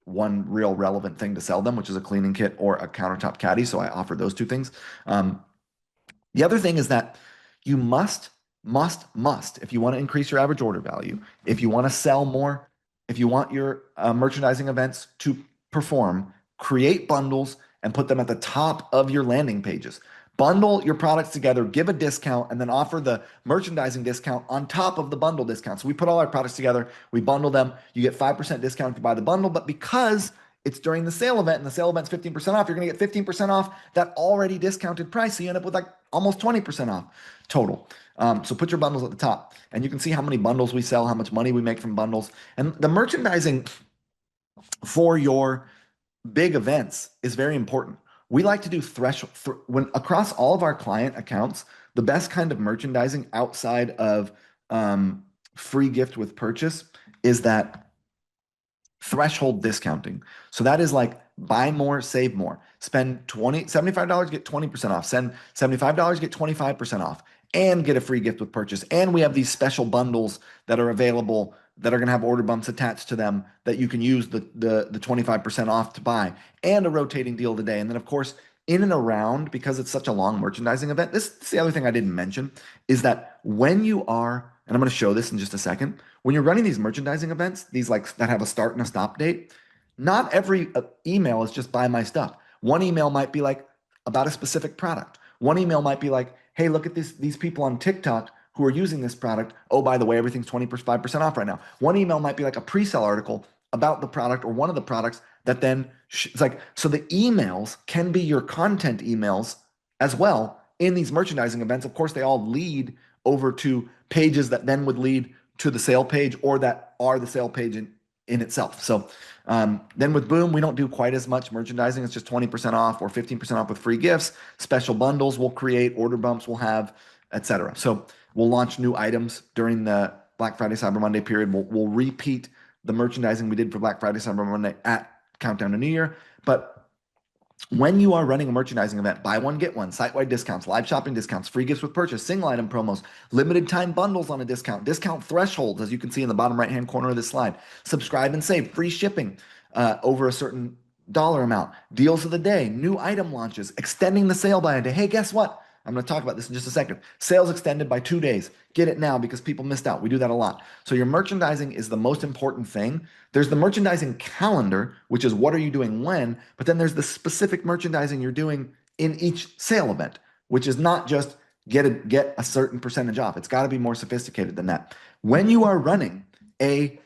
one real relevant thing to sell them, which is a cleaning kit or a countertop caddy. So I offer those 2 things. The other thing is that you must, if you want to increase your average order value, if you want to sell more, if you want your merchandising events to perform, create bundles and put them at the top of your landing pages. Bundle your products together, give a discount, and then offer the merchandising discount on top of the bundle discount. So we put all our products together, we bundle them, you get 5% discount if you buy the bundle, but because it's during the sale event and the sale event's 15% off, you're going to get 15% off that already discounted price. So you end up with almost 20% off total. So put your bundles at the top and you can see how many bundles we sell, how much money we make from bundles. And the merchandising for your big events is very important. We like to do threshold when across all of our client accounts, the best kind of merchandising outside of free gift with purchase is that threshold discounting. So that is like buy more, save more. Spend $75, get 20% off. Send $75, get 25% off and get a free gift with purchase. And we have these special bundles that are available that are going to have order bumps attached to them that you can use the 25% off to buy and a rotating deal today. And then of course, in and around, because it's such a long merchandising event, this is the other thing I didn't mention is that when you are, and I'm going to show this in just a second, when you're running these merchandising events, these that have a start and a stop date, not every email is just buy my stuff. One email might be like about a specific product. One email might be like, hey, look at these people on TikTok who are using this product. Oh, by the way, everything's 25% off right now. One email might be like a pre-sale article about the product or one of the products that then it's like, so the emails can be your content emails as well in these merchandising events. Of course, they all lead over to pages that then would lead to the sale page or that are the sale page in itself. So then with Boom, we don't do quite as much merchandising. It's just 20% off or 15% off with free gifts, special bundles we'll create, order bumps we'll have, etc. So we'll launch new items during the Black Friday, Cyber Monday period. We'll repeat the merchandising we did for Black Friday, Cyber Monday at Countdown to New Year. But when you are running a merchandising event, buy one, get one, site-wide discounts, live shopping discounts, free gifts with purchase, single item promos, limited time bundles on a discount, discount thresholds, as you can see in the bottom right-hand corner of this slide, subscribe and save, free shipping over a certain dollar amount, deals of the day, new item launches, extending the sale by a day. Hey, guess what? I'm going to talk about this in just a second. Sales extended by 2 days. Get it now because people missed out. We do that a lot. So your merchandising is the most important thing. There's the merchandising calendar, which is what are you doing when, but then there's the specific merchandising you're doing in each sale event, which is not just get a certain percentage off. It's got to be more sophisticated than that. When you are running a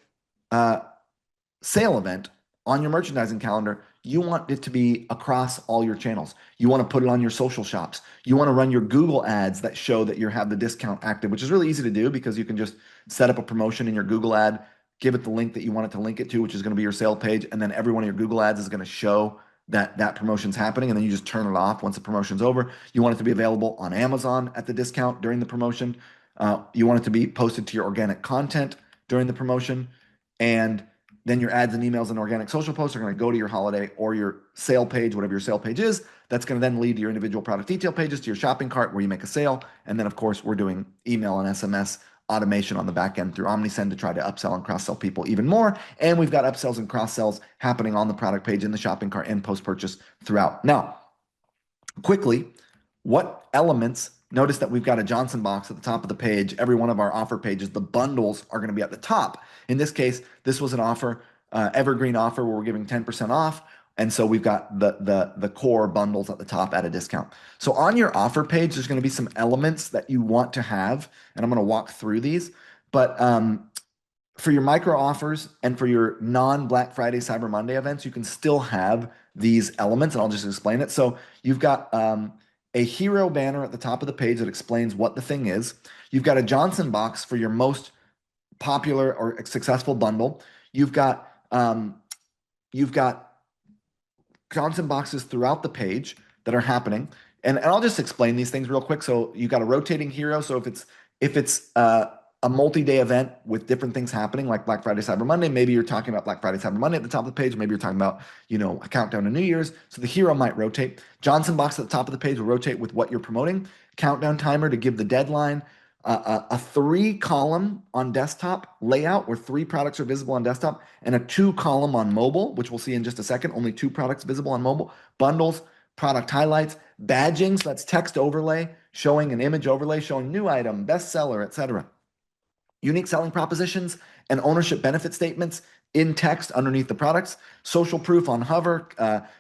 sale event on your merchandising calendar, you want it to be across all your channels. You want to put it on your social shops. You want to run your Google ads that show that you have the discount active, which is really easy to do because you can just set up a promotion in your Google ad, give it the link that you want it to link it to, which is going to be your sale page, and then every one of your Google ads is going to show that that promotion's happening, and then you just turn it off once the promotion's over. You want it to be available on Amazon at the discount during the promotion. You want it to be posted to your organic content during the promotion, and then your ads and emails and organic social posts are going to go to your holiday or your sale page, whatever your sale page is. That's going to then lead to your individual product detail pages, to your shopping cart where you make a sale. And then, of course, we're doing email and SMS automation on the back end through Omnisend to try to upsell and cross-sell people even more. And we've got upsells and cross-sells happening on the product page, in the shopping cart, and post-purchase throughout. Now, quickly, what elements? Notice that we've got a Johnson box at the top of the page. Every one of our offer pages, the bundles are going to be at the top. In this case, this was an offer, evergreen offer where we're giving 10% off. And so we've got the core bundles at the top at a discount. So on your offer page, there's going to be some elements that you want to have, and I'm going to walk through these. But for your micro offers and for your non-Black Friday, Cyber Monday events, you can still have these elements, and I'll just explain it. So you've got a hero banner at the top of the page that explains what the thing is. You've got a Johnson box for your most popular or successful bundle. You've got Johnson boxes throughout the page that are happening. And I'll just explain these things real quick. So you've got a rotating hero. So if it's a multi-day event with different things happening, like Black Friday, Cyber Monday, maybe you're talking about Black Friday, Cyber Monday at the top of the page. Maybe you're talking about, a countdown to New Year's. So the hero might rotate. Johnson box at the top of the page will rotate with what you're promoting. Countdown timer to give the deadline. A 3-column on desktop layout where 3 products are visible on desktop, and a 2-column on mobile, which we'll see in just a second. Only 2 products visible on mobile. Bundles, product highlights, badging. So that's text overlay, showing an image overlay, showing new item, bestseller, etc. Unique selling propositions and ownership benefit statements in text underneath the products. Social proof on hover,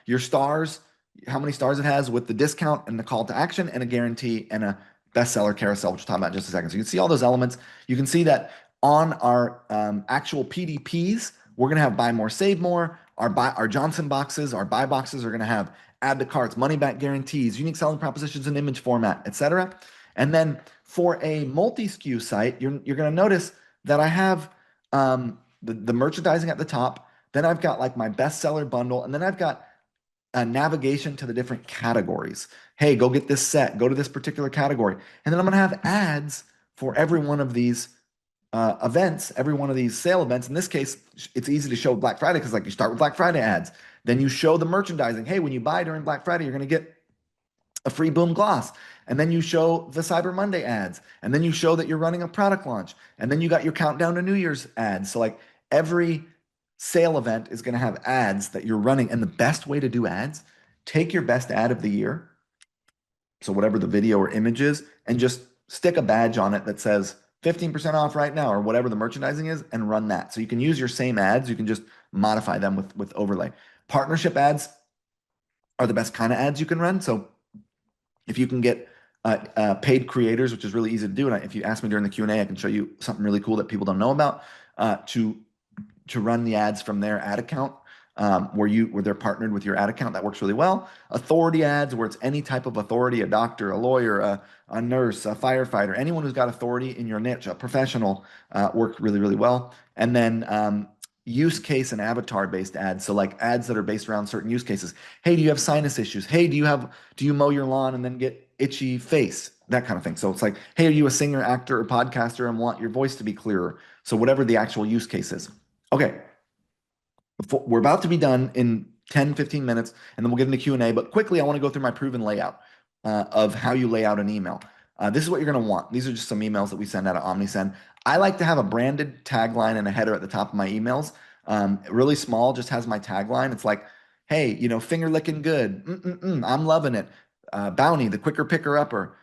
your stars, how many stars it has with the discount and the call to action, and a guarantee and a bestseller carousel, which we'll talk about in just a second. So you can see all those elements. You can see that on our actual PDPs, we're going to have buy more, save more. Our Johnson boxes, our buy boxes are going to have add to carts, money back guarantees, unique selling propositions in image format, etc. And then for a multi-SKU site, you're going to notice that I have the merchandising at the top. Then I've got like my bestseller bundle, and then I've got a navigation to the different categories. Hey, go get this set, go to this particular category. And then I'm going to have ads for every one of these events, every one of these sale events. In this case, it's easy to show Black Friday because you start with Black Friday ads. Then you show the merchandising. Hey, when you buy during Black Friday, you're going to get a free Boom gloss. And then you show the Cyber Monday ads. And then you show that you're running a product launch. And then you got your countdown to New Year's ads. So every sale event is going to have ads that you're running. And the best way to do ads, take your best ad of the year, so whatever the video or image is, and just stick a badge on it that says 15% off right now, or whatever the merchandising is, and run that. So you can use your same ads. You can just modify them with overlay. Partnership ads are the best kind of ads you can run. So if you can get paid creators, which is really easy to do, and if you ask me during the Q&A, I can show you something really cool that people don't know about, to to run the ads from their ad account, where they're partnered with your ad account. That works really well. Authority ads, where it's any type of authority, a doctor, a lawyer, a nurse, a firefighter, anyone who's got authority in your niche, a professional, work really, really well. And then use case and avatar based ads. So like ads that are based around certain use cases. Hey, do you have sinus issues? Hey, do you mow your lawn and then get itchy face? That kind of thing. So it's like, hey, are you a singer, actor, or podcaster and want your voice to be clearer? So whatever the actual use case is. Okay, we're about to be done in 10, 15 minutes, and then we'll get into Q&A. But quickly, I want to go through my proven layout of how you lay out an email. This is what you're going to want. These are just some emails that we send out of Omnisend. I like to have a branded tagline and a header at the top of my emails. Really small, just has my tagline. It's like, hey, finger licking good. I'm loving it. Bounty, the quicker picker upper.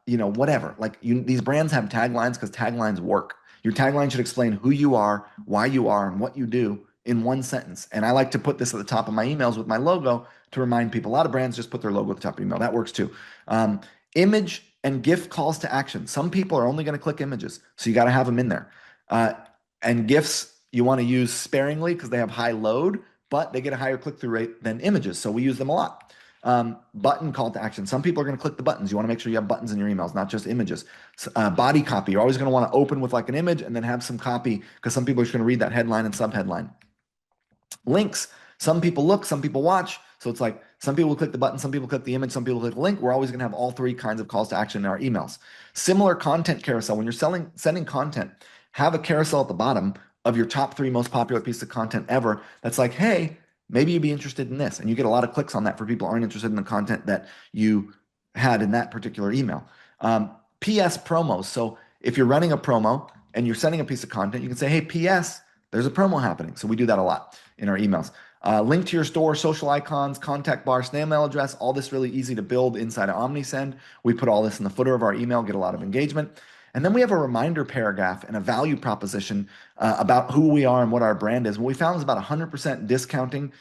Whatever. These brands have taglines because taglines work. Your tagline should explain who you are, why you are, and what you do in one sentence. And I like to put this at the top of my emails with my logo to remind people. A lot of brands just put their logo at the top of email. That works too. Image and GIF calls to action. Some people are only going to click images, so you got to have them in there. And GIFs you want to use sparingly because they have high load, but they get a higher click-through rate than images, so we use them a lot. Button call to action. Some people are going to click the buttons. You want to make sure you have buttons in your emails, not just images. Body copy. You're always going to want to open with like an image and then have some copy because some people are just going to read that headline and subheadline. Links. Some people look, some people watch. So it's like some people click the button, some people click the image, some people click the link. We're always going to have all three kinds of calls to action in our emails. Similar content carousel. When you're sending content, have a carousel at the bottom of your top 3 most popular pieces of content ever. That's like, hey, maybe you'd be interested in this. And you get a lot of clicks on that for people who aren't interested in the content that you had in that particular email. PS promos. So if you're running a promo and you're sending a piece of content, you can say, hey, PS, there's a promo happening. So we do that a lot in our emails. Link to your store, social icons, contact bar, snail mail address, all this really easy to build inside of Omnisend. We put all this in the footer of our email, get a lot of engagement. And then we have a reminder paragraph and a value proposition about who we are and what our brand is. What we found is about 100% discounting,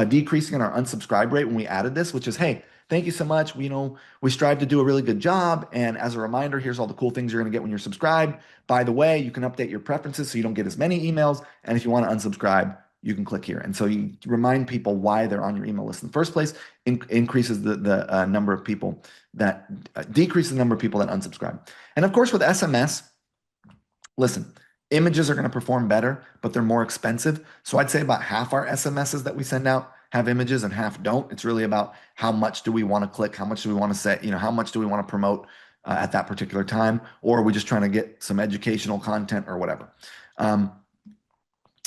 decreasing in our unsubscribe rate when we added this, which is, hey, thank you so much. We strive to do a really good job. And as a reminder, here's all the cool things you're going to get when you're subscribed. By the way, you can update your preferences so you don't get as many emails. And if you want to unsubscribe, you can click here. And so you remind people why they're on your email list in the first place, increases the number of people that decreases the number of people that unsubscribe. And of course, with SMS, listen, images are going to perform better, but they're more expensive. So I'd say about half our SMSs that we send out have images and half don't. It's really about how much do we want to click, how much do we want to say, how much do we want to promote at that particular time, or are we just trying to get some educational content or whatever.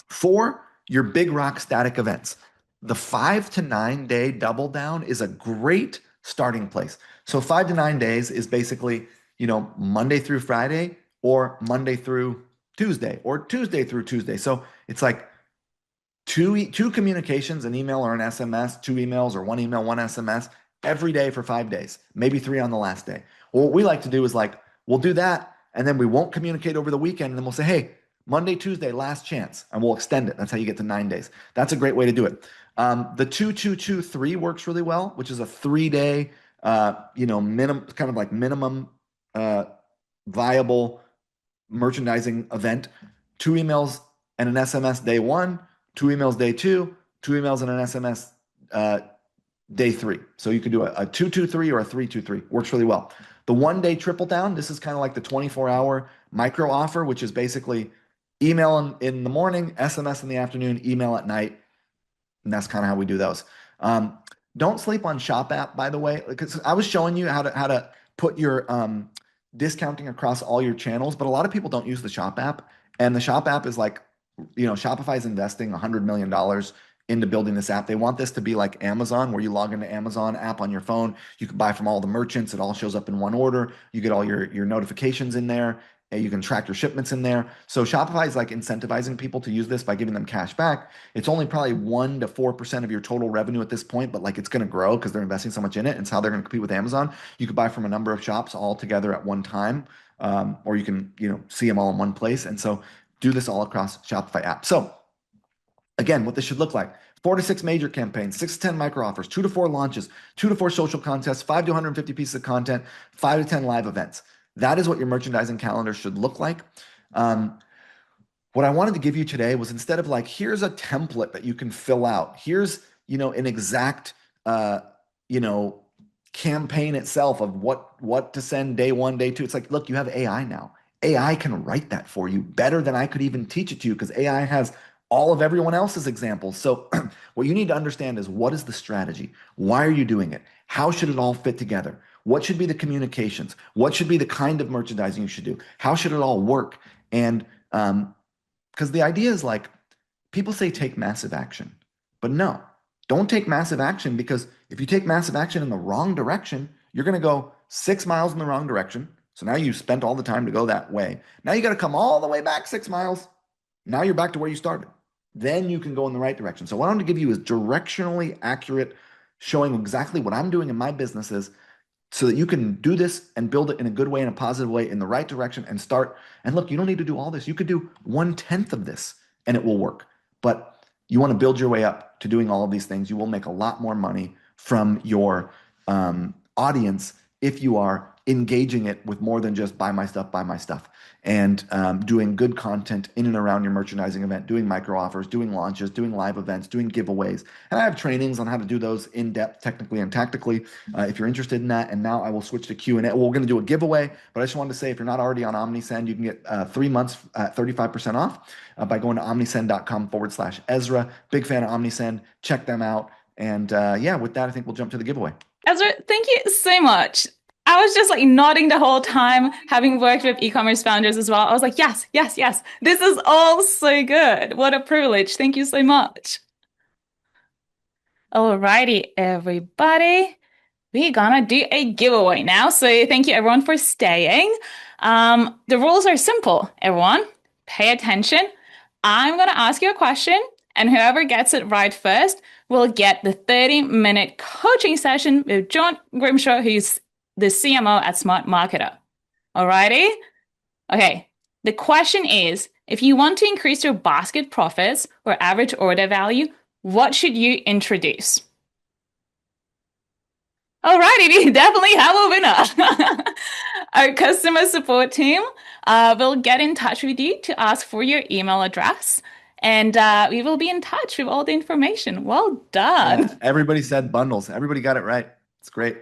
4, your big rock static events. The 5 to 9 day double down is a great starting place. So 5 to 9 days is basically, Monday through Friday or Monday through Tuesday or Tuesday through Tuesday. So it's like two communications, an email or an SMS, 2 emails or 1 email, 1 SMS every day for 5 days, maybe 3 on the last day. Well, what we like to do is we'll do that and then we won't communicate over the weekend. And then we'll say, hey, Monday, Tuesday, last chance, and we'll extend it. That's how you get to 9 days. That's a great way to do it. The 2-2-2-3 works really well, which is a 3-day, minimum, kind of like minimum viable merchandising event. 2 emails and an SMS day 1, 2 emails day 2, 2 emails and an SMS day 3. So you could do a 2-2-3 or a 3-2-3. Works really well. The 1-day triple down, this is kind of like the 24-hour micro offer, which is basically email in the morning, SMS in the afternoon, email at night. And that's kind of how we do those. Don't sleep on Shop App, by the way, because I was showing you how to put your discounting across all your channels, but a lot of people don't use the Shop App. And the Shop App is like, Shopify is investing $100 million into building this app. They want this to be like Amazon, where you log into Amazon app on your phone. You can buy from all the merchants. It all shows up in one order. You get all your notifications in there. And you can track your shipments in there. So Shopify is like incentivizing people to use this by giving them cash back. It's only probably 1 to 4% of your total revenue at this point, but it's going to grow because they're investing so much in it. And it's how they're going to compete with Amazon. You could buy from a number of shops all together at one time, or you can see them all in one place. And so do this all across Shopify app. So again, what this should look like: 4 to 6 major campaigns, 6 to 10 micro offers, 2 to 4 launches, 2 to 4 social contests, 5 to 150 pieces of content, 5 to 10 live events. That is what your merchandising calendar should look like. what I wanted to give you today was instead of like, here's a template that you can fill out, here's, an exact, uh, you know, campaign itself of what to send day one, day two. It's like, look, you have AI now. AI can write that for you better than I could even teach it to you because AI has all of everyone else's examples. So what you need to understand is what is the strategy? Why are you doing it? How should it all fit together? What should be the communications? What should be the kind of merchandising you should do? How should it all work? And because the idea is like people say take massive action, but no, don't take massive action because if you take massive action in the wrong direction, you're going to go 6 miles in the wrong direction. So now you spent all the time to go that way. Now you got to come all the way back 6 miles. Now you're back to where you started. Then you can go in the right direction. So what I want to give you is directionally accurate, showing exactly what I'm doing in my businesses so that you can do this and build it in a good way, in a positive way, in the right direction and start. And look, you don't need to do all this. You could do 1/10 of this and it will work. But you want to build your way up to doing all of these things. You will make a lot more money from your audience if you are engaging it with more than just buy my stuff, and doing good content in and around your merchandising event, doing micro offers, doing launches, doing live events, doing giveaways. And I have trainings on how to do those in depth, technically and tactically, if you're interested in that. And now I will switch to Q&A. Well, we're going to do a giveaway, but I just wanted to say if you're not already on Omnisend, you can get 3 months at 35% off by going to omnisend.com/Ezra. Big fan of Omnisend. Check them out. And yeah, with that, I think we'll jump to the giveaway. Ezra, thank you so much. I was just like nodding the whole time, having worked with e-commerce founders as well. I was like, yes, yes, yes. This is all so good. What a privilege. Thank you so much. Alrighty, everybody. We're gonna do a giveaway now. So thank you everyone for staying. The rules are simple, everyone. Pay attention. I'm gonna ask you a question, and whoever gets it right first will get the 30-minute coaching session with John Grimshaw, who's the CMO at Smart Marketer. Alrighty? Okay. The question is, if you want to increase your basket profits or average order value, what should you introduce? Alrighty, we definitely have a winner. Our customer support team will get in touch with you to ask for your email address, and we will be in touch with all the information. Well done. Yeah, everybody said bundles. Everybody got it right. It's great.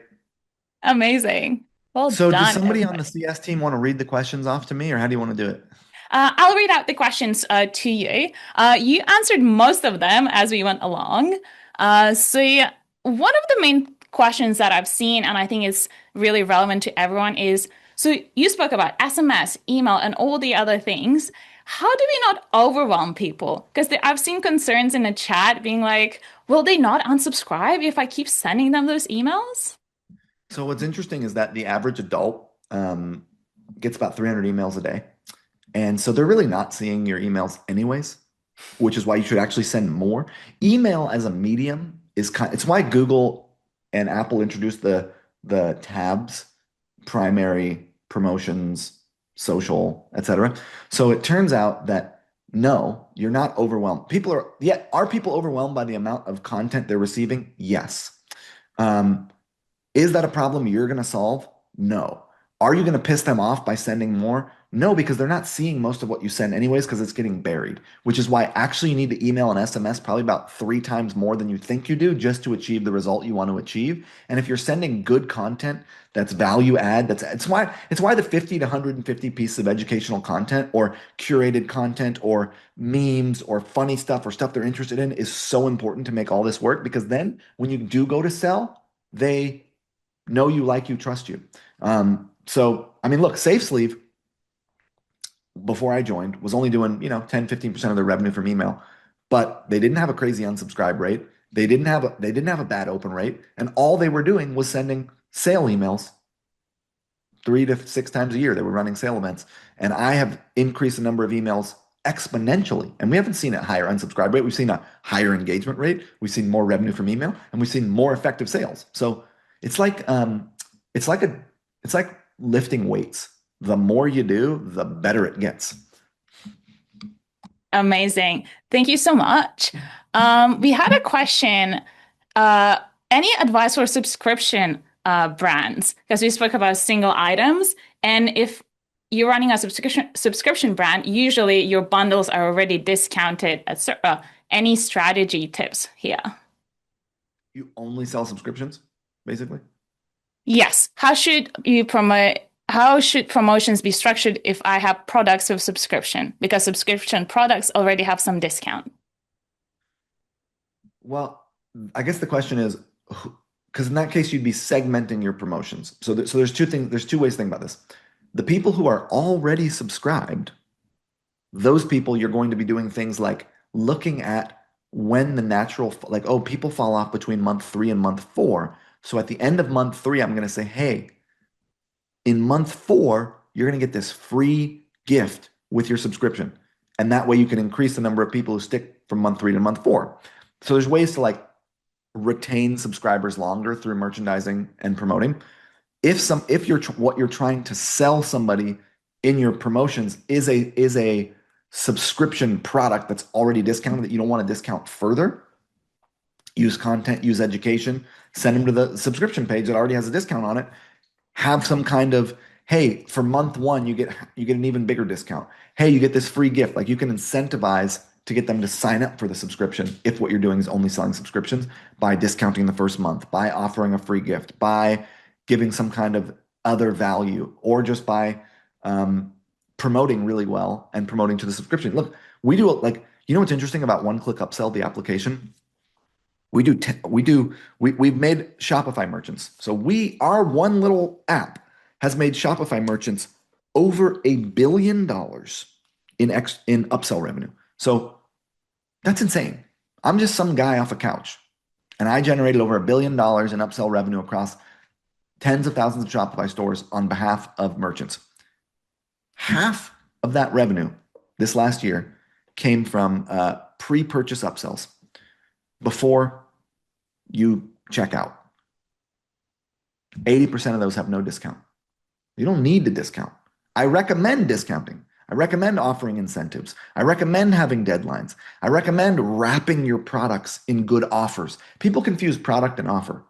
Amazing. Well So does done, somebody on everybody. the CS team want to read the questions off to me, or how do you want to do it? I'll read out the questions to you. You answered most of them as we went along. So yeah, one of the main questions that I've seen, and I think is really relevant to everyone, is so you spoke about SMS, email, and all the other things. How do we not overwhelm people? Because I've seen concerns in the chat being like, will they not unsubscribe if I keep sending them those emails? So what's interesting is that the average adult gets about 300 emails a day. And so they're really not seeing your emails anyways, which is why you should actually send more. Email as a medium it's why Google and Apple introduced the tabs, primary, promotions, social, etc. So it turns out that no, you're not overwhelmed. Are people overwhelmed by the amount of content they're receiving? Yes. Um, is that a problem you're going to solve? No. Are you going to piss them off by sending more? No, because they're not seeing most of what you send anyways because it's getting buried, which is why actually you need to email and SMS probably about 3 times more than you think you do just to achieve the result you want to achieve. And if you're sending good content that's value add, it's why the 50 to 150 pieces of educational content or curated content or memes or funny stuff or stuff they're interested in is so important to make all this work because then when you do go to sell, they know you, like you, trust you. So, I mean, look, SafeSleeve, before I joined, was only doing, 10, 15% of their revenue from email, but they didn't have a crazy unsubscribe rate. They didn't have a bad open rate. And all they were doing was sending sale emails 3 to 6 times a year. They were running sale events. And I have increased the number of emails exponentially. And we haven't seen a higher unsubscribe rate. We've seen a higher engagement rate. We've seen more revenue from email, and we've seen more effective sales. So it's like it's like a it's like lifting weights. The more you do, the better it gets. Amazing. Thank you so much. We had a question. Uh, any advice for subscription brands? Because we spoke about single items, and if you're running a subscription brand, usually your bundles are already discounted at any strategy tips here. You only sell subscriptions, basically? Yes. How should promotions be structured if I have products with subscription? Because subscription products already have some discount. Well, I guess the question is, because in that case, you'd be segmenting your promotions. So there's there's two ways to think about this. The people who are already subscribed, those people you're going to be doing things like looking at when the natural, like, oh, people fall off between month 3 and month 4. So at the end of month 3, I'm going to say, hey, in month 4, you're going to get this free gift with your subscription. And that way you can increase the number of people who stick from month 3 to month 4. So there's ways to like retain subscribers longer through merchandising and promoting. If you're what you're trying to sell somebody in your promotions is a subscription product that's already discounted that you don't want to discount further, use content, use education, send them to the subscription page that already has a discount on it. Have some kind of, hey, for month 1 you get an even bigger discount. Hey, you get this free gift. Like you can incentivize to get them to sign up for the subscription if what you're doing is only selling subscriptions by discounting the first month, by offering a free gift, by giving some kind of other value, or just by promoting really well and promoting to the subscription. Look, we do like, you know what's interesting about One Click Upsell, the application? We've made Shopify merchants. So our one little app has made Shopify merchants over $1 billion in upsell revenue. So that's insane. I'm just some guy off a couch, and I generated over $1 billion in upsell revenue across tens of thousands of Shopify stores on behalf of merchants. Half of that revenue this last year came from pre-purchase upsells before you check out. 80% of those have no discount. You don't need to discount. I recommend discounting. I recommend offering incentives. I recommend having deadlines. I recommend wrapping your products in good offers. People confuse product and offer.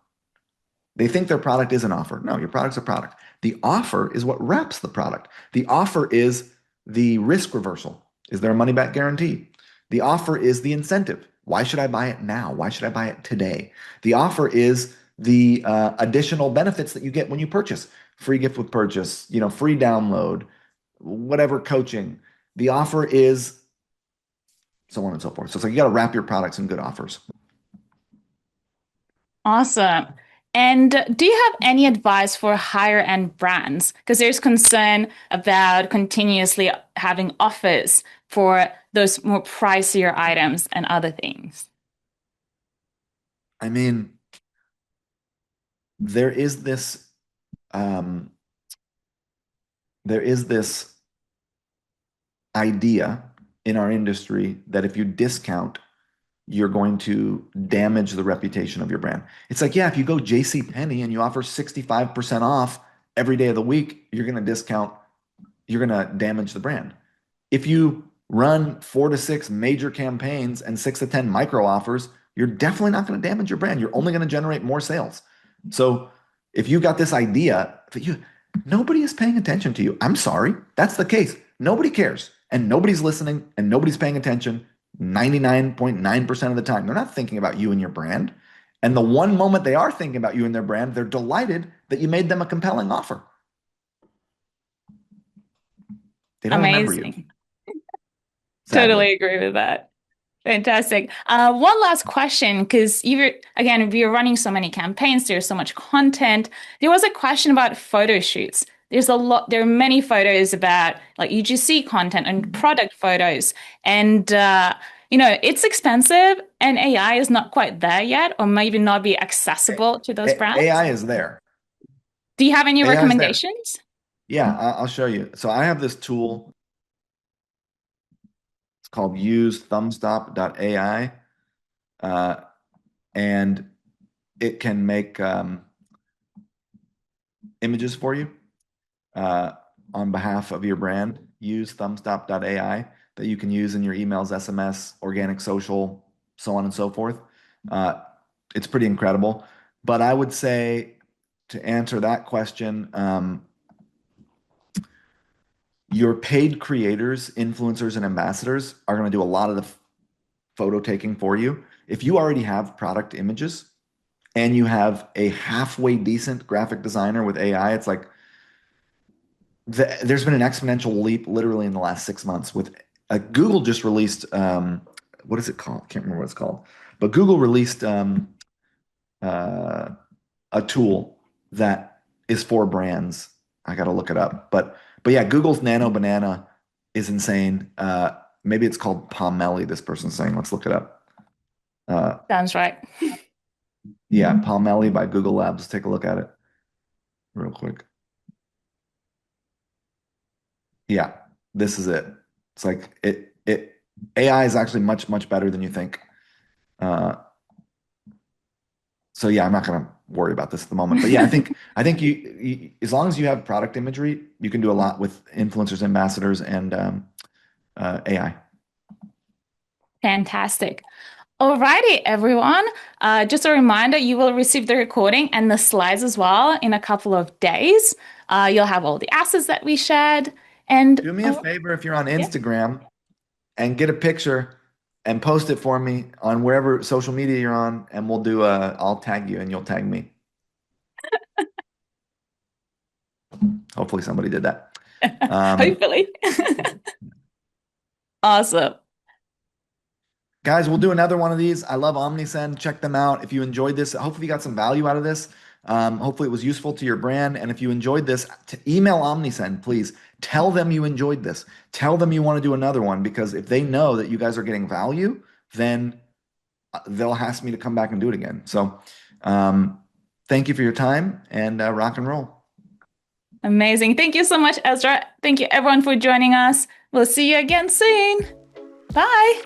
They think their product is an offer. No, your product's a product. The offer is what wraps the product. The offer is the risk reversal. Is there a money back guarantee? The offer is the incentive. Why should I buy it now? Why should I buy it today? The offer is the additional benefits that you get when you purchase. Free gift with purchase, free download, whatever coaching. The offer is so on and so forth. So it's like you got to wrap your products in good offers. Awesome. And do you have any advice for higher end brands? Because there's concern about continuously having offers for those more pricier items and other things. I mean, there is this um, there is this idea in our industry that if you discount, you're going to damage the reputation of your brand. It's like, yeah, if you go J.C. Penney and you offer 65% off every day of the week, you're going to discount, you're going to damage the brand. If you run 4 to 6 major campaigns and 6 to 10 micro offers, you're definitely not going to damage your brand. You're only going to generate more sales. So if you got this idea that nobody is paying attention to you, I'm sorry, that's the case. Nobody cares, and nobody's listening, and nobody's paying attention 99.9% of the time. They're not thinking about you and your brand. And the one moment they are thinking about you and their brand, they're delighted that you made them a compelling offer. They don't remember you. Amazing. Sadly. Totally agree with that. Fantastic. One last question, because if you're running so many campaigns, there's so much content. There was a question about photo shoots. There are many photos about like UGC content and product photos. And, it's expensive and AI is not quite there yet, or maybe not be accessible to those brands. AI is there. Do you have any AI is there. recommendations? Yeah, I'll show you. So I have this tool. It's called use thumbstop.ai. And it can make images for you on behalf of your brand. Use thumbstop.ai that you can use in your emails, SMS, organic social, so on and so forth. It's pretty incredible. But I would say, to answer that question, Your paid creators, influencers, and ambassadors are going to do a lot of the photo taking for you. If you already have product images and you have a halfway decent graphic designer with AI, it's like there's been an exponential leap literally in the last 6 months with Google just released what is it called? I can't remember what it's called, but Google released uh, a tool that is for brands. I got to look it up, but yeah, Google's Nano Banana is insane. Maybe it's called Pomeli. This person's saying, let's look it up. Sounds right. Yeah, Pomeli by Google Labs. Take a look at it real quick. Yeah, this is it. It's like AI is actually much better than you think. Uh, so yeah, I'm not gonna worry about this at the moment. But yeah, I think you as long as you have product imagery, you can do a lot with influencers, ambassadors, and AI. Fantastic. Alrighty, everyone. Just a reminder, you will receive the recording and the slides as well in a couple of days. You'll have all the assets that we shared. And Do me a favor if you're on yeah, Instagram and get a picture and post it for me on wherever social media you're on, and we'll do I'll tag you and you'll tag me. Hopefully somebody did that. Um, hopefully. Awesome. Guys, we'll do another one of these. I love Omnisend. Check them out. If you enjoyed this, hopefully you got some value out of this. Hopefully it was useful to your brand. And if you enjoyed this, to email Omnisend, please. Tell them you enjoyed this. Tell them you want to do another one because if they know that you guys are getting value, then they'll ask me to come back and do it again. So thank you for your time and rock and roll. Amazing. Thank you so much, Ezra. Thank you, everyone, for joining us. We'll see you again soon. Bye.